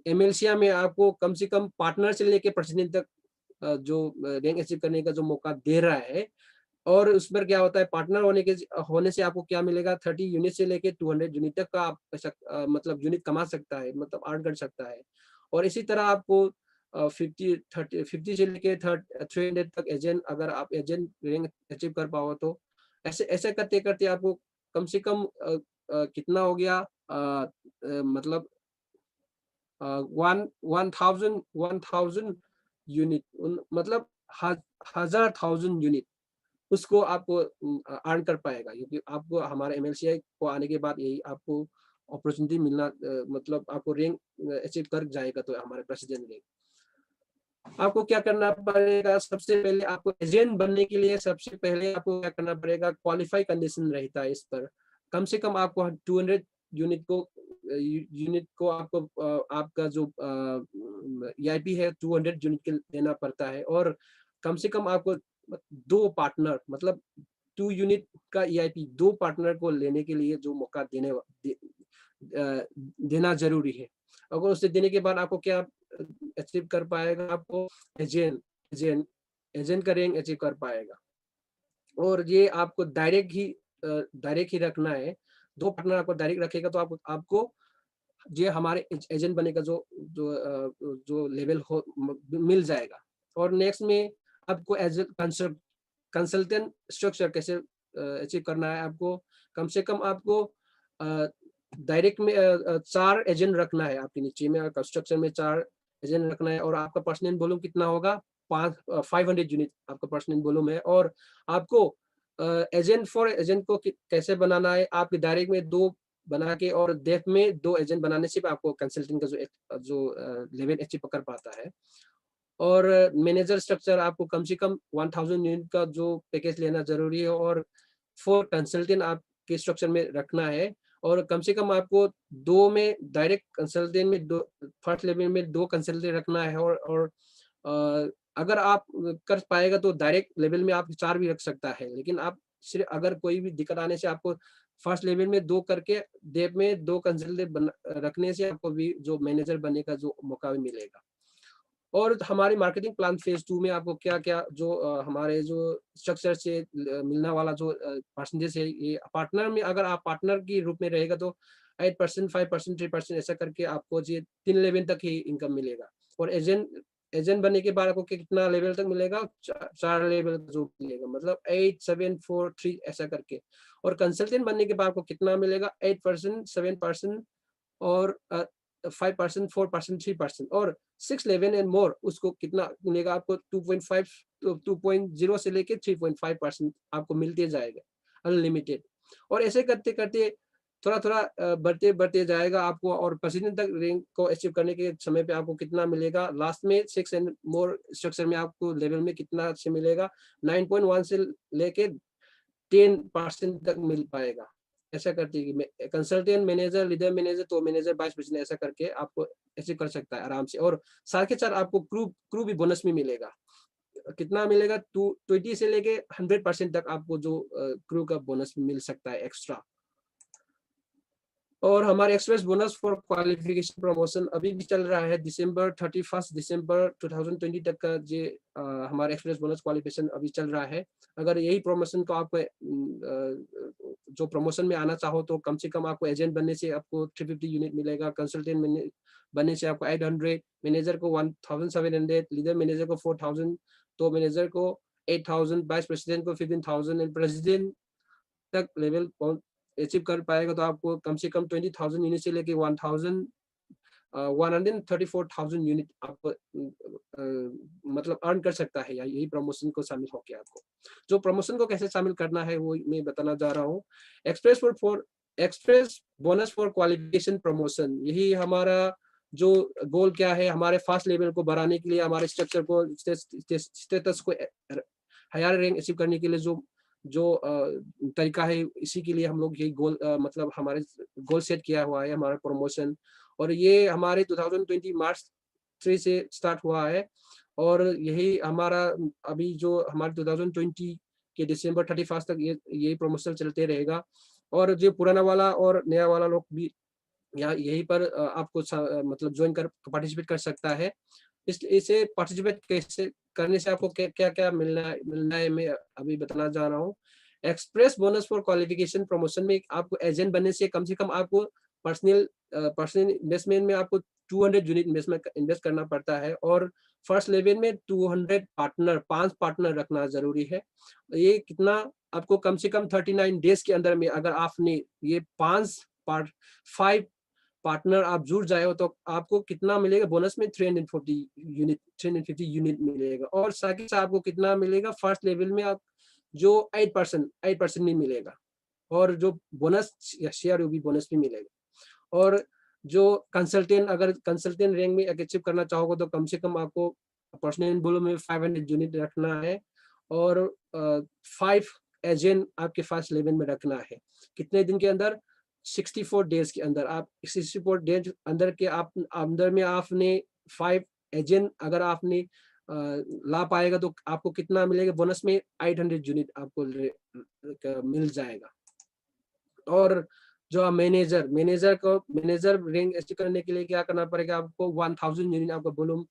Speaker 2: एमएलसीआई में आपको कम से कम पार्टनर से लेके प्रेसिडेंट तक जो रैंक अचीव करने का जो मौका दे रहा है। और उस पर क्या होता है, पार्टनर होने से आपको क्या मिलेगा, 30 यूनिट से लेके 200 यूनिट तक का आप मतलब यूनिट कमा सकता है, मतलब अर्न कर सकता है। और इसी तरह आपको 50 से लेके 300 तक एजेंट, अगर आप एजेंट रैंक अचीव कर पाओ तो ऐसे ऐसे करते करते आपको कम से कम कितना हो गया, मतलब वन 1000 यूनिट, मतलब 1000 यूनिट उसको आपको अर्न कर पाएगा, क्योंकि आपको हमारे एमएलसीआई को आने के बाद यही आपको अपॉर्चुनिटी मिलना, मतलब आपको रैंक अचीव कर जाएगा तो हमारे प्रेसिडेंट रैंक। आपको क्या करना पड़ेगा, सबसे पहले आपको एजेंट बनने के लिए सबसे पहले आपको क्या करना पड़ेगा, क्वालिफाई कंडीशन रहता है इस पर। कम से कम आपको 200 यूनिट को आपको आपका जो ईआईपी है 200 यूनिट के देना पड़ता है। और कम से कम आपको 2 पार्टनर, मतलब 2 यूनिट का ईआईपी 2 पार्टनर को लेने के लिए जो मौका देना ज़रूरी है। अगर उसे देने के बाद आपको क्या अचीव कर पाएगा, आपको एजेंट एजेंट एजेंट का रैंक अचीव कर पाएगा। और ये आपको डायरेक्ट ही रखना है। 2 पार्टनर आपको डायरेक्ट रखेगा तो आपको ये हमारे एजेंट बनने का जो लेवल हो मिल जाएगा। और नेक्स्ट में आपको एज ए कंसल्टेंट स्ट्रक्चर कैसे अचीव करना है, आपको कम से कम आपको डायरेक्ट में 4 एजेंट रखना है आपके नीचे में, और कंस्ट्रक्शन में 4 एजेंट रखना है। और आपका पर्सनल वॉल्यूम कितना होगा, 500 यूनिट आपका पर्सनल वॉल्यूम है। और आपको एजेंट को कैसे बनाना है, आप डायरेक्ट में 2 बना के और डेप्थ में 2 एजेंट बनाने से आपको कंसल्टिंग का जो लेवल अचीव कर पाता है। और मैनेजर स्ट्रक्चर आपको कम से कम 1000 यूनिट का जो पैकेज लेना जरूरी है। और 4 कंसल्टेंट आपके स्ट्रक्चर में रखना है। और कम से कम आपको 2 में डायरेक्ट कंसल्टेंट में 2 फर्स्ट लेवल में 2 कंसल्टेंट रखना है। और अगर आप कर पाएगा तो डायरेक्ट लेवल में आप 4 भी रख सकता है, लेकिन आप सिर्फ अगर कोई भी दिक्कत आने से आपको फर्स्ट लेवल में 2 करके डेप में 2 कंसल्टेंट रखने से आपको भी जो मैनेजर बनने का जो मौका भी मिलेगा। और हमारी मार्केटिंग प्लान फेज 2 में आपको क्या-क्या जो हमारे जो स्ट्रक्चर से मिलने वाला जो परसेंटेज है, ये पार्टनर में अगर आप पार्टनर के रूप में रहेगा तो 8%, 5%, 3% ऐसा करके आपको ये 3 लेवल तक ही इनकम मिलेगा। और एजेंट बनने के बाद आपको कितना लेवल तक मिलेगा? 4 लेवल जो मिलेगा, मतलब 8, 7, 4, 3 ऐसा करके। और कंसल्टेंट बनने के बाद आपको कितना मिलेगा? 8%, 7% और 5%, 4%, 3% और 6 लेवल एंड मोर उसको कितना मिलेगा आपको? 2.5 2.0 से लेके 3.5% आपको मिलते जाएगा अनलिमिटेड। और ऐसे करते-करते थोड़ा-थोड़ा बढ़ते जाएगा आपको। और प्रेसिडेंट तक रैंक को अचीव करने के समय पे आपको कितना मिलेगा? लास्ट में 6 एंड मोर स्ट्रक्चर में आपको लेवल में कितना से मिलेगा? 9.1 से लेके 10% तक मिल पाएगा। ऐसा करते कि कंसल्टेंट, मैनेजर, लीडर मैनेजर, तो मैनेजर, वाइस प्रेसिडेंट ऐसा करके आपको अचीव कर सकता है आराम से। और साथ के साथ आपको क्रू भी बोनस में मिलेगा। कितना मिलेगा? 20 से लेके 100% तक आपको जो क्रू का बोनस मिल सकता है एक्स्ट्रा। और हमारे express bonus for qualification promotion अभी भी चल रहा है। 31 दिसंबर 2020 तक का ये हमारा एक्सप्रेस बोनस क्वालिफिकेशन अभी चल रहा है। अगर यही प्रमोशन को आपको जो प्रमोशन में आना चाहो तो कम से कम आपको एजेंट बनने से आपको 350 यूनिट मिलेगा, कंसल्टेंट बनने से आपको 800, मैनेजर को 1700, लीडर मैनेजर को 4000, तो मैनेजर को 8000, वाइस प्रेसिडेंट को 15000 एंड प्रेसिडेंट तक लेवल अचीव कर पाएगा तो आपको कम से कम 20,000 यूनिट से लेके 134,000 यूनिट आपको मतलब अर्न कर सकता है यही प्रमोशन को शामिल होकर। आपको जो प्रमोशन को कैसे शामिल करना है वो मैं बताना जा रहा हूँ। Express bonus for qualification promotion, यही हमारा जो गोल क्या है, हमारे फर्स्ट लेवल को बढ़ाने के लिए, हमारे स्ट्रक्चर को स्टेटस को हायर रैंक अचीव करने के लिए जो तरीका है, इसी के लिए हम लोग यही गोल मतलब हमारे गोल सेट किया हुआ है हमारा प्रमोशन। और ये हमारे 2020 मार्च 3 से स्टार्ट हुआ है और यही हमारा अभी जो हमारे 2020 के दिसंबर 31 तक ये प्रमोशन चलते रहेगा। और जो पुराना वाला और नया वाला लोग भी यहाँ यहीं पर आपको मतलब ज्वाइन कर पार्टिसिपेट कर सकता है। इसे पार्टिसिपेट कैसे करने से आपको क्या मिलना है मैं अभी बताना जा रहा हूँ। Express bonus for qualification promotion में आपको एजेंट बनने से कम आपको पर्सनल इन्वेस्टमेंट में आपको 200 यूनिट इन्वेस्ट करना पड़ता है। और फर्स्ट लेवल में 5 पार्टनर रखना जरूरी है। ये कितना आपको कम से कम 39 डेज के अंदर में अगर आपने ये 5 पार्टनर आप जुड़ जाए हो तो आपको कितना मिलेगा बोनस में? 350 यूनिट मिलेगा। और साथ ही साथ आपको कितना मिलेगा? फर्स्ट लेवल में आप जो 8% नहीं मिलेगा और जो बोनस शेयर भी बोनस भी मिलेगा। और जो अगर कंसल्टेंट रैंक में अचीव करना चाहोगे तो कम से कम आपको पर्सनल बोलो में 500 यूनिट रखना है और 5 एजेंट आपके फर्स्ट लेवल में रखना है। कितने दिन के अंदर? 64 डेज के अंदर। आप 64 डेज अंदर में आपने 5 एजेंट अगर आपने ला पाएगा तो आपको कितना मिलेगा बोनस में? 800 यूनिट आपको मिल जाएगा। और जो मैनेजर रैंक अचीव करने के लिए क्या करना पड़ेगा? आपको 1000 यूनिट आपका वॉल्यूम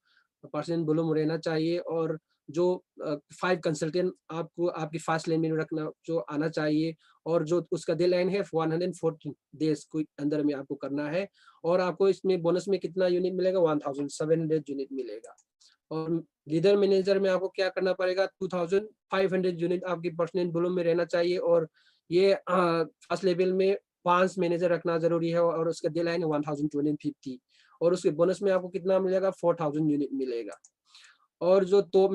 Speaker 2: परसेंट वॉल्यूम रहना चाहिए। और जो 5 कंसल्टेंट आपको आपकी फर्स्ट लाइन में रखना जो आना चाहिए। और जो उसका डेडलाइन है 114 डेज के अंदर में आपको करना है। और आपको इसमें बोनस में कितना यूनिट मिलेगा? 1700 यूनिट मिलेगा। और लीडर मैनेजर में आपको क्या करना पड़ेगा? 2500 यूनिट आपकी पर्सनल वॉल्यूम में रहना चाहिए। और ये फर्स्ट लेवल में 5 मैनेजर रखना जरूरी है और उसका डेडलाइन है 1250। और उसके बोनस में आपको कितना मिलेगा? 4000 यूनिट मिलेगा। और जो टॉप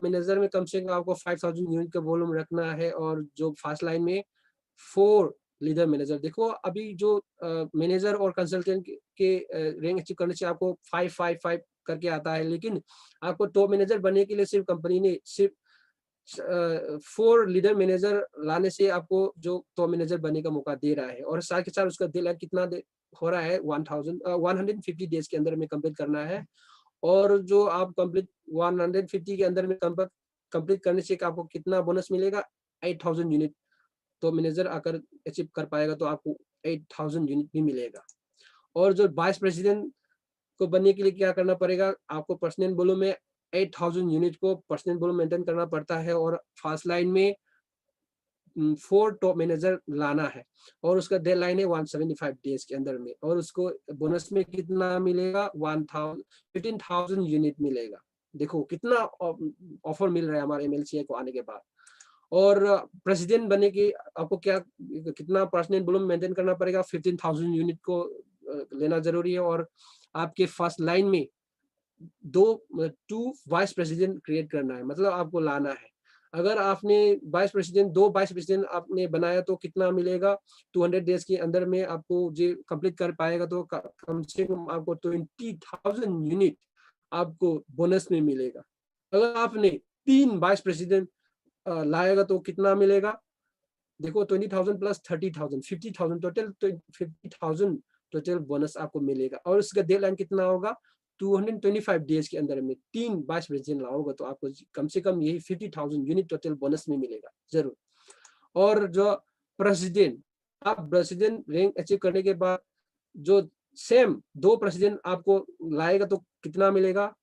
Speaker 2: मैनेजर में कम से कम आपको 5000 यूनिट का वॉल्यूम रखना है। और जो फर्स्ट लाइन में 4 लीडर मैनेजर। देखो अभी जो मैनेजर और कंसल्टेंट के रैंक अचीव करने से आपको 555 करके आता है, लेकिन आपको टॉप मैनेजर बनने के लिए सिर्फ कंपनी ने सिर्फ 4 लीडर मैनेजर लाने से आपको जो टॉप मैनेजर बनने का मौका दे रहा है। और साथ के साथ उसका डेडलाइन कितना हो रहा है? 150 डेज के अंदर में कंप्लीट करना है। और जो आप कंप्लीट 150 के अंदर में कंप्लीट करने से आपको कितना बोनस मिलेगा? 8000 यूनिट तो मैनेजर आकर अचीव कर पाएगा तो आपको 8000 यूनिट भी मिलेगा। और जो वाइस प्रेसिडेंट को बनने के लिए क्या करना पड़ेगा, आपको पर्सनल वॉल्यूम में 8000 यूनिट को पर्सनल वॉल्यूम मेंटेन करना पड़ता है और फर्स्ट लाइन में 4 टॉप मैनेजर लाना है और उसका डेडलाइन है 175 डेज के अंदर में और उसको बोनस में कितना मिलेगा 15,000 यूनिट मिलेगा। देखो कितना ऑफर मिल रहा है हमारे एमएलसीआई को आने के बाद। और प्रेसिडेंट बनने की आपको क्या कितना पर्सनल वॉल्यूम मेंटेन करना पड़ेगा, 15,000 यूनिट को लेना जरूरी है और आपके फर्स्ट लाइन में 2 वाइस प्रेसिडेंट क्रिएट करना है, मतलब आपको लाना है। अगर आपने वाइस प्रेसिडेंट 2 वाइस प्रेसिडेंट आपने बनाया तो कितना मिलेगा, 200 डेज के अंदर में आपको जो कंप्लीट कर पाएगा तो कम से कम आपको 20,000 यूनिट आपको बोनस में मिलेगा। अगर आपने 3 वाइस प्रेसिडेंट लाएगा तो कितना मिलेगा, देखो 20,000 प्लस 30,000 50,000 टोटल, तो 50,000 टोटल बोनस आपको मिलेगा। और उसका डेडलाइन कितना होगा, 225 डेज के अंदर में 3 वाइस प्रेसिडेंट लाओगे तो आपको कम से कम यही 50,000 यूनिट टोटल बोनस में मिलेगा जरूर। और जो प्रेसिडेंट, आप प्रेसिडेंट रैंक अचीव करने के बाद जो सेम 2 प्रेसिडेंट आपको लाएगा तो कितना मिलेगा,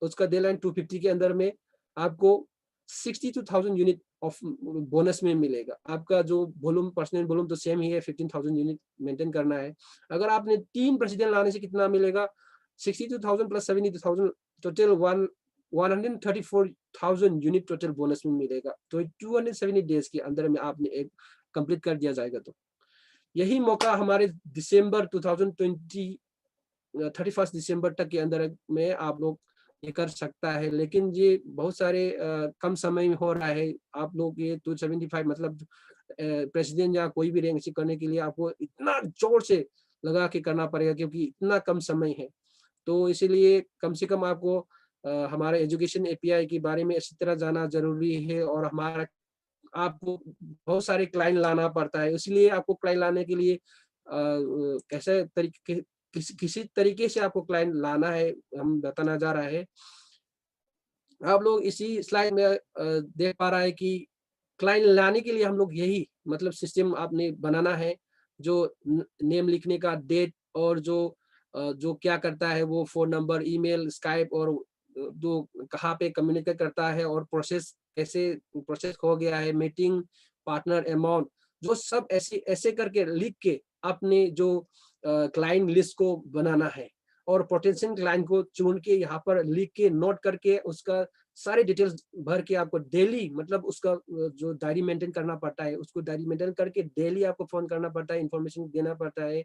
Speaker 2: उसका डेडलाइन 250 के अंदर में आपको 62,000 यूनिट ऑफ बोनस में मिलेगा। आपका जो वॉल्यूम पर्सनल वॉल्यूम तो सेम ही है, 15,000 यूनिट मेंटेन करना है। अगर आपने 3 प्रेसिडेंट लाने से कितना मिलेगा, 62,000 plus 72,000 total 134,000 unit total bonus में मिलेगा। तो 270 डेज के अंदर में आपने एक कंप्लीट कर दिया जाएगा। तो यही मौका हमारे दिसंबर 2020 31 दिसंबर तक के अंदर में आप लोग ये कर सकता है, लेकिन ये बहुत सारे कम समय में हो रहा है। आप लोग ये 275 मतलब प्रेसिडेंट या कोई भी रैंक अचीव करने के लिए आपको इतना जोर से लगा के करना पड़ेगा क्योंकि इतना कम समय है। तो इसीलिए कम से कम आपको हमारे एजुकेशन एपीआई के बारे में अच्छी तरह जाना जरूरी है और हमारा आपको बहुत सारे क्लाइंट लाना पड़ता है। इसलिए आपको क्लाइंट लाने के लिए कैसे तरीके किसी तरीके से आपको क्लाइंट लाना है हम बताना जा रहा है। आप लोग इसी स्लाइड में देख पा रहा है कि क्लाइंट लाने के लिए हम लोग यही मतलब सिस्टम आपने बनाना है, जो नेम लिखने का, डेट और जो क्या करता है वो फोन नंबर, ईमेल, स्काइप और जो कहाँ पे कम्युनिकेट करता है और प्रोसेस कैसे प्रोसेस हो गया है, मीटिंग, पार्टनर, अमाउंट, जो सब ऐसे ऐसे करके लिख के अपने जो क्लाइंट लिस्ट को बनाना है और पोटेंशियल क्लाइंट को चुन के यहाँ पर लिख के नोट करके उसका सारे डिटेल्स भर के आपको डेली मतलब उसका जो डायरी मेंटेन करना पड़ता है, उसको डायरी मेंटेन करके डेली आपको फोन करना पड़ता है, इन्फॉर्मेशन देना पड़ता है।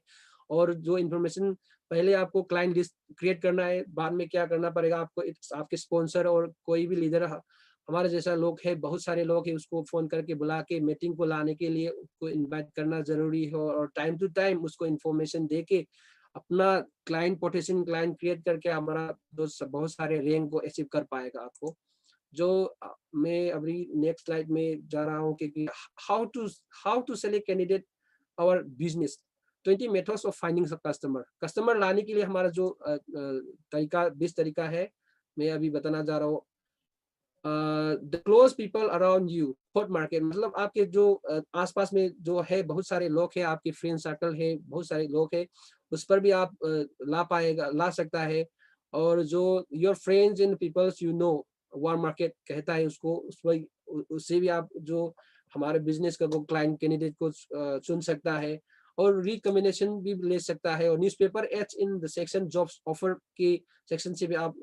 Speaker 2: और जो इन्फॉर्मेशन पहले आपको क्लाइंट लिस्ट क्रिएट करना है, बाद में क्या करना पड़ेगा आपको, आपके स्पॉन्सर और कोई भी लीडर हमारे जैसा लोग है, बहुत सारे लोग हैं, उसको फोन करके बुला के मीटिंग को लाने के लिए उसको इनवाइट करना जरूरी है और टाइम टू टाइम उसको इन्फॉर्मेशन दे के अपना क्लाइंट पोटेंशियल क्लाइंट क्रिएट करके हमारा बहुत सारे रैंक को अचीव कर पाएगा आपको। जो मैं अभी नेक्स्ट स्लाइड में जा रहा हूँ कि how to select candidate our business, 20 methods of finding customer लाने के लिए हमारा जो तरीका 20 तरीका है, मैं अभी बताना जा रहा हूँ। The close people around you, hot market, मतलब आपके जो आसपास में जो है बहुत सारे लोग हैं, आपके फ्रेंड सर्कल है, बहुत सारे लोग हैं, उस पर भी आप ला सकता है। और जो your friends and peoples you know, warm market कहता है उसको, उससे भी आप जो हमारे बिजनेस का वो क्लाइंट कैंडिडेट को चुन सकता है और रिकमेंडेशन भी ले सकता है। और newspaper ads in the section jobs offer के सेक्शन से भी आप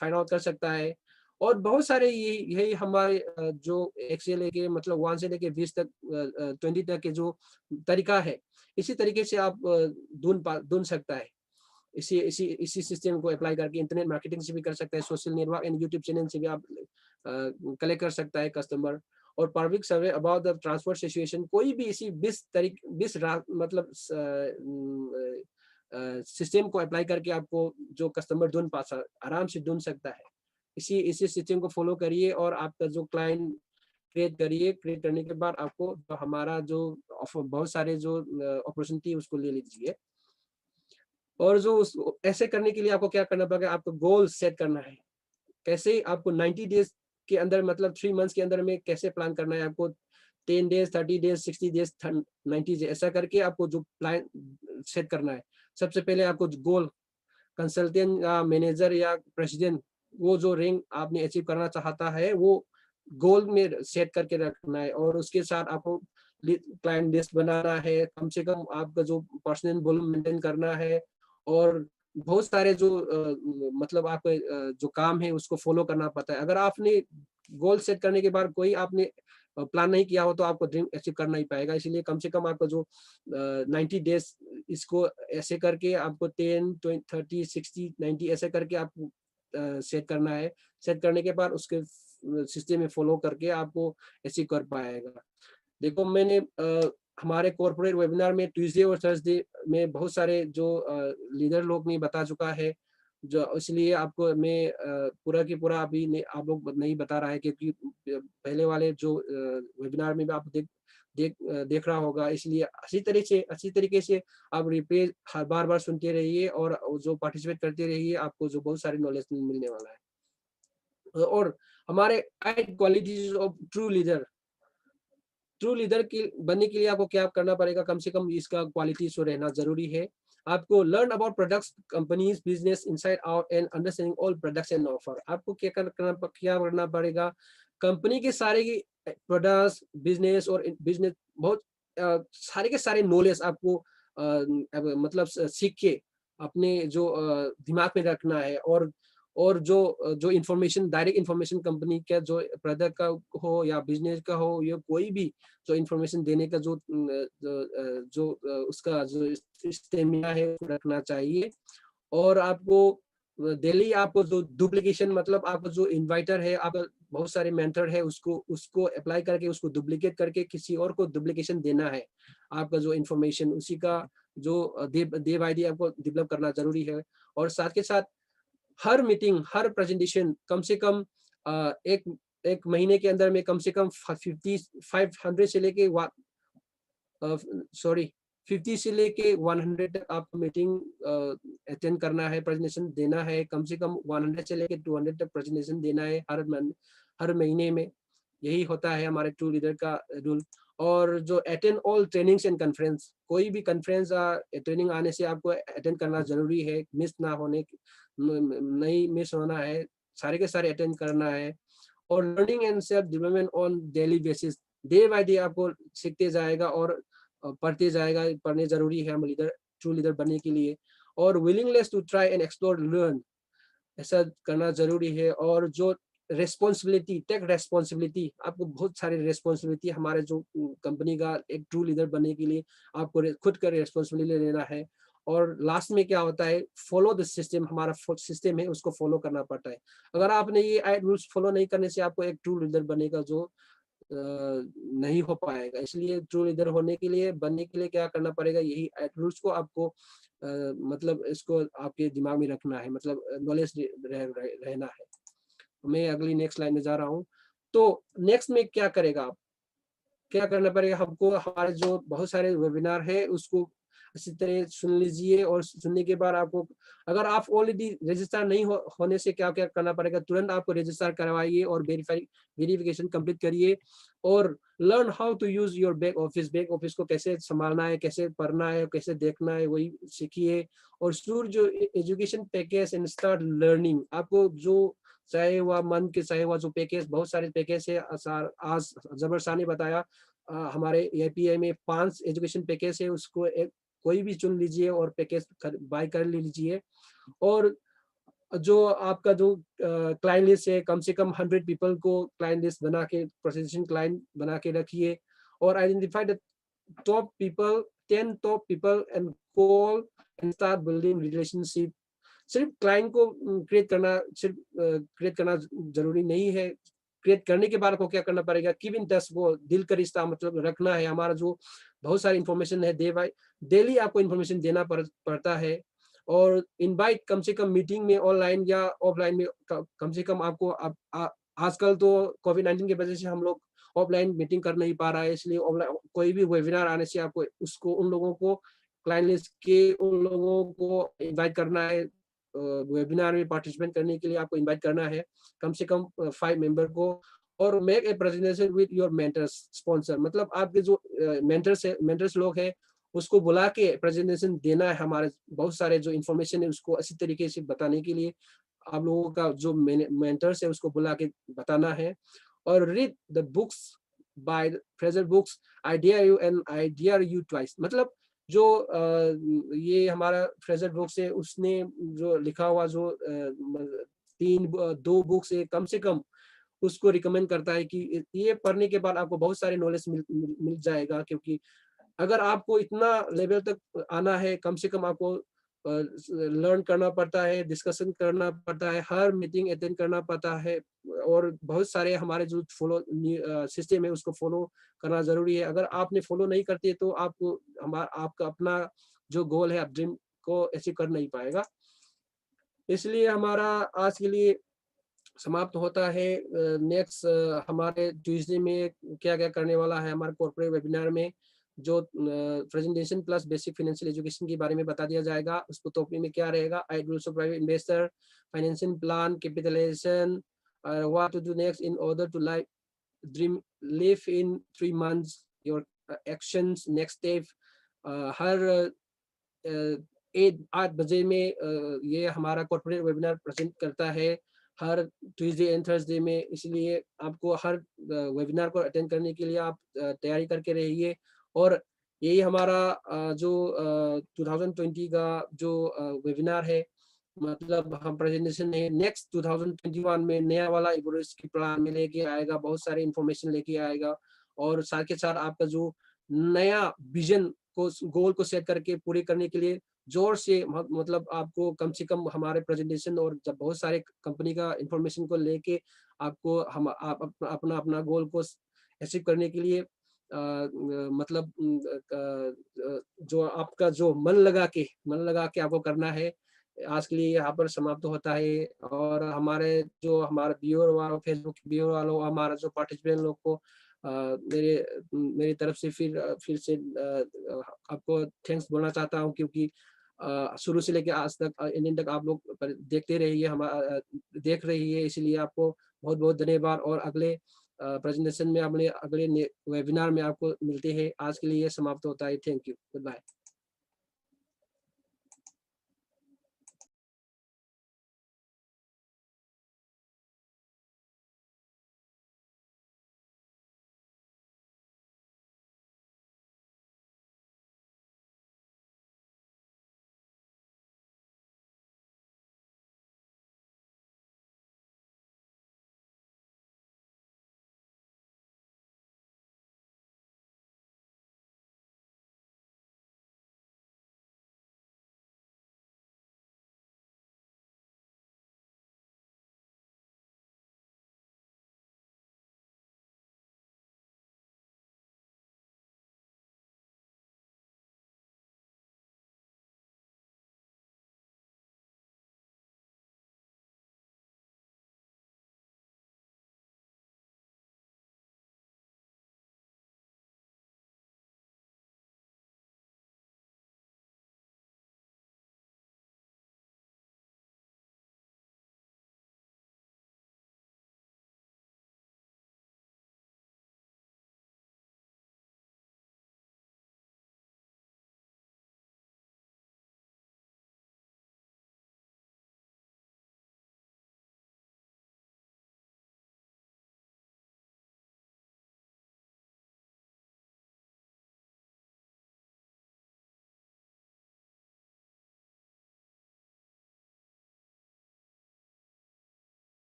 Speaker 2: फाइंड आउट कर सकता है। और बहुत सारे यही हमारे जो 1 से लेके मतलब 1 से लेके 20 तक 20 तक के जो तरीका है, इसी तरीके से आप ढूंढ सकता है। इसी सिस्टम को अप्लाई करके इंटरनेट मार्केटिंग से भी कर सकता है, social network and YouTube channel से भी आप कलेक्ट कर सकता है कस्टमर। और public survey about the transport situation, कोई भी इसी 20 मतलब सिस्टम को अप्लाई करके आपको जो कस्टमर ढूंढ आराम से ढूंढ सकता है। इसी सिस्टम को फॉलो करिए और आपका जो क्लाइंट क्रिएट करिए। क्रिएट करने के बाद आपको जो हमारा जो बहुत सारे जो अपॉर्चुनिटी उसको ले लीजिए। और जो ऐसे करने के लिए आपको क्या करना पड़ेगा, आपको गोल सेट करना है। कैसे आपको 90 डेज के अंदर, मतलब 3 मंथ्स के अंदर में कैसे प्लान करना है आपको, 10 डेज, 30 डेज, 60 डेज, 90 डेज, ऐसा करके आपको जो प्लान सेट करना है। सबसे पहले आपको गोल, कंसल्टेंट या मैनेजर या प्रेसिडेंट, वो जो रैंक आपने अचीव करना चाहता है वो गोल में सेट करके रखना है, और उसके साथ आपको क्लाइंट लिस्ट बनाना है, कम से कम आपका जो पर्सनल वॉल्यूम मेंटेन करना है, और बहुत सारे जो मतलब आपके जो काम है उसको फॉलो करना पड़ता है। अगर आपने गोल सेट करने के बाद कोई आपने प्लान नहीं किया हो तो आपको ड्रीम अचीव करना ही पाएगा। इसलिए कम से कम आपका जो 90 डेज, इसको ऐसे करके आपको 10, 20, 30, 60, 90 ऐसे करके आपको सेट करना है। सेट करने के बाद उसके सिस्टम में फॉलो करके आपको अचीव कर पाएगा। देखो, मैंने हमारे कॉर्पोरेट वेबिनार में ट्यूसडे और थर्सडे में बहुत सारे जो लीडर लोग ने बता चुका है, जो इसलिए आपको मैं पूरा की पूरा अभी आप लोग नहीं बता रहा है, क्योंकि पहले वाले जो वेबिनार में भी आप देख रहा होगा। इसलिए अच्छी तरीके से आप रिप्ले हर बार सुनते रहिए, और जो पार्टिसिपेट करते रहिए, आपको जो बहुत सारी नॉलेज मिलने वाला है। और हमारे 8 क्वालिटीज ऑफ ट्रू लीडर की बनने के लिए आपको क्या करना पड़ेगा, कम से कम इसका क्वालिटी शो रहना जरूरी है। आपको learn about products, companies, business inside out and understanding all products and offer. आपको क्या करना पड़ेगा, कंपनी के सारे की प्रोडक्ट्स, बिजनेस और बिजनेस बहुत सारे के सारे नॉलेज आपको मतलब सीख के अपने जो दिमाग में रखना है, और जो इंफॉर्मेशन, डायरेक्ट इंफॉर्मेशन कंपनी का जो प्रोडक्ट का हो या बिजनेस का हो, या कोई भी जो इंफॉर्मेशन देने का जो उसका जो स्टेमिना है वो रखना चाहिए। और आपको डेली आपको जो डुप्लीकेशन, मतलब आपका जो इन्वाइटर है, आपका बहुत सारे मेथड है, उसको अप्लाई करके, उसको डुप्लीकेट करके किसी और को डुप्लीकेशन देना है। आपका जो इंफॉर्मेशन उसी का जो डे बाय डे आपको डेवलप करना जरूरी है। और साथ के साथ हर मीटिंग, हर प्रेजेंटेशन कम से कम एक महीने के अंदर में कम से कम 500 से लेके 50 से लेके 100 तक आपको मीटिंग अटेंड करना है, प्रेजेंटेशन देना है। कम से कम 100 से लेके 200 तक प्रेजेंटेशन देना है हर महीने में। यही होता है हमारे ट्रू लीडर का रूल। और जो attend all trainings and conference, कोई भी कॉन्फ्रेंस ट्रेनिंग आने से आपको अटेंड करना जरूरी है, नहीं मिस होना है, सारे के सारे अटेंड करना है। और learning and self development on daily basis, day by day आपको सीखते जाएगा और पढ़ते जाएगा, पढ़ने जरूरी है हम ट्रू लीडर बनने के लिए। और willingness to try and explore learn, ऐसा करना जरूरी है। और जो रेस्पॉन्सिबिलिटी, टेक रेस्पॉन्सिबिलिटी, आपको बहुत सारी रेस्पॉन्सिबिलिटी हमारे जो कंपनी का एक ट्रू लीडर बनने के लिए आपको खुद का रेस्पॉन्सिबिलिटी लेना है। और लास्ट में क्या होता है, फॉलो द सिस्टम, हमारा सिस्टम है उसको फॉलो करना पड़ता है। अगर आपने ये 8 रूल्स फॉलो नहीं करने से आपको एक ट्रू लीडर बनने का जो नहीं हो पाएगा। इसलिए ट्रू लीडर बनने के लिए क्या करना पड़ेगा, यही 8 रूल्स को आपको मतलब इसको आपके दिमाग में रखना है, मतलब नॉलेज रहना है। मैं अगली नेक्स्ट लाइन में जा रहा हूँ। तो नेक्स्ट में क्या करेगा आप, क्या करना पड़ेगा हमको, हमारे जो बहुत सारे वेबिनार है उसको अच्छी तरह सुन लीजिए। और सुनने के बाद आपको, अगर आप ऑलरेडी रजिस्टर नहीं होने से क्या क्या करना पड़ेगा, तुरंत आपको रजिस्टर करवाइए और वेरिफिकेशन कंप्लीट करिए। और learn how to use your back office को कैसे संभालना है, कैसे पढ़ना है, कैसे देखना है, वही सीखिए। और शुरू जो education package and start learning, आपको जो चाहे वह मन के, चाहे वह जो पैकेज, बहुत सारे पैकेज है। आज जबर शाह ने बताया हमारे एपीआई में 5 एजुकेशन पैकेज है, उसको कोई भी चुन लीजिए और पैकेज बाय कर लीजिए। और जो आपका जो क्लाइंट लिस्ट है, कम से कम 100 पीपल को क्लाइंट लिस्ट बना के, प्रोसेसिंग क्लाइंट बना के रखिए। और identify the top people, 10 top people and call and start building relationship. सिर्फ क्लाइंट को क्रिएट करना जरूरी नहीं है, क्रिएट करने के बाद आपको क्या करना पड़ेगा, कीप इन टच, वो दिल का रिश्ता मतलब रखना है। हमारा जो बहुत सारी इंफॉर्मेशन है, डेली आपको इंफॉर्मेशन देना पड़ता है। और इनवाइट, कम से कम मीटिंग में ऑनलाइन या ऑफलाइन में, कम से कम आपको आजकल तो कोविड-19 की वजह से हम लोग ऑफलाइन मीटिंग कर नहीं पा रहा है, इसलिए ऑनलाइन कोई भी वेबिनार आने से आपको उन लोगों को, क्लाइंट लिस्ट के उन लोगों को इनवाइट करना है। वेबिनार में पार्टिसिपेट करने के लिए आपको इनवाइट करना है, कम से कम 5 मेंबर को। और make a presentation with your mentors sponsor, मतलब आपके जो मेंटर्स लोग हैं उसको बुला के प्रेजेंटेशन देना है। हमारे बहुत सारे जो इन्फॉर्मेशन है उसको अच्छी तरीके से बताने के लिए आप लोगों का जो मेंटर्स है उसको बुला के बताना है। और read the books by Fraser books, I dare you and I dare you twice, मतलब जो ये हमारा फ्रेजर बुक्स है उसने जो लिखा हुआ जो 2 बुक्स है कम से कम, उसको रिकमेंड करता है कि ये पढ़ने के बाद आपको बहुत सारे नॉलेज मिल जाएगा। क्योंकि अगर आपको इतना लेवल तक आना है, कम से कम आपको लर्न करना पड़ता है, डिस्कशन करना पड़ता है, हर मीटिंग अटेंड करना पड़ता है, और बहुत सारे हमारे जो फॉलो सिस्टम है उसको फॉलो करना ज़रूरी है। अगर आपने फॉलो नहीं करते तो आपको आपका अपना जो गोल है, आप ड्रीम को अचीव कर नहीं पाएगा। इसलिए हमारा आज के लिए समाप्त होता है। नेक्स्ट हमारे ट्यूसडे में क्या-क्या करने वाला है हमारे कॉर्पोरेट वेबिनार में, जो presentation plus basic financial education के बारे में बता दिया जाएगा। उसको टॉपिक में क्या रहेगा, I'd rules of private investor, financial plan, capitalization, what to do next in order to live in 3 months, your actions, next step. हर 8 बजे में ये हमारा कॉर्पोरेट वेबिनार प्रेजेंट करता है, हर ट्यूसडे एंड थर्सडे में। इसलिए आपको हर वेबिनार को अटेंड करने के लिए आप तैयारी करके रहिए। और यही हमारा जो 2020 का जो वेबिनार है, मतलब हम प्रेजेंटेशन नहीं, नेक्स्ट 2021 में नया वाला एवरेस्ट की प्लान में लेके आएगा, बहुत सारे इंफॉर्मेशन लेके आएगा। और साथ के साथ आपका जो नया विजन को, गोल को सेट करके पूरे करने के लिए जोर से मतलब आपको कम से कम हमारे प्रेजेंटेशन और जब बहुत सारे कंपनी का इंफॉर्मेशन को लेके आपको हम आप अपना अपना गोल को अचीव करने के लिए मतलब जो आपका जो मन लगा के आपको करना है। आज के लिए यहाँ पर समाप्त होता है। और हमारे व्यूअर वालों, फेसबुक व्यूअर वालों, हमारा जो पार्टिसिपेंट लोग को मेरी तरफ से फिर से आपको थैंक्स बोलना चाहता हूँ। क्योंकि शुरू से लेकर आज तक एंडिंग तक आप लोग देखते रहिए, देख रही है, इसलिए आपको बहुत बहुत धन्यवाद। और अगले प्रेजेंटेशन में, अगले वेबिनार में आपको मिलते हैं। आज के लिए समाप्त होता है। Thank you, good bye.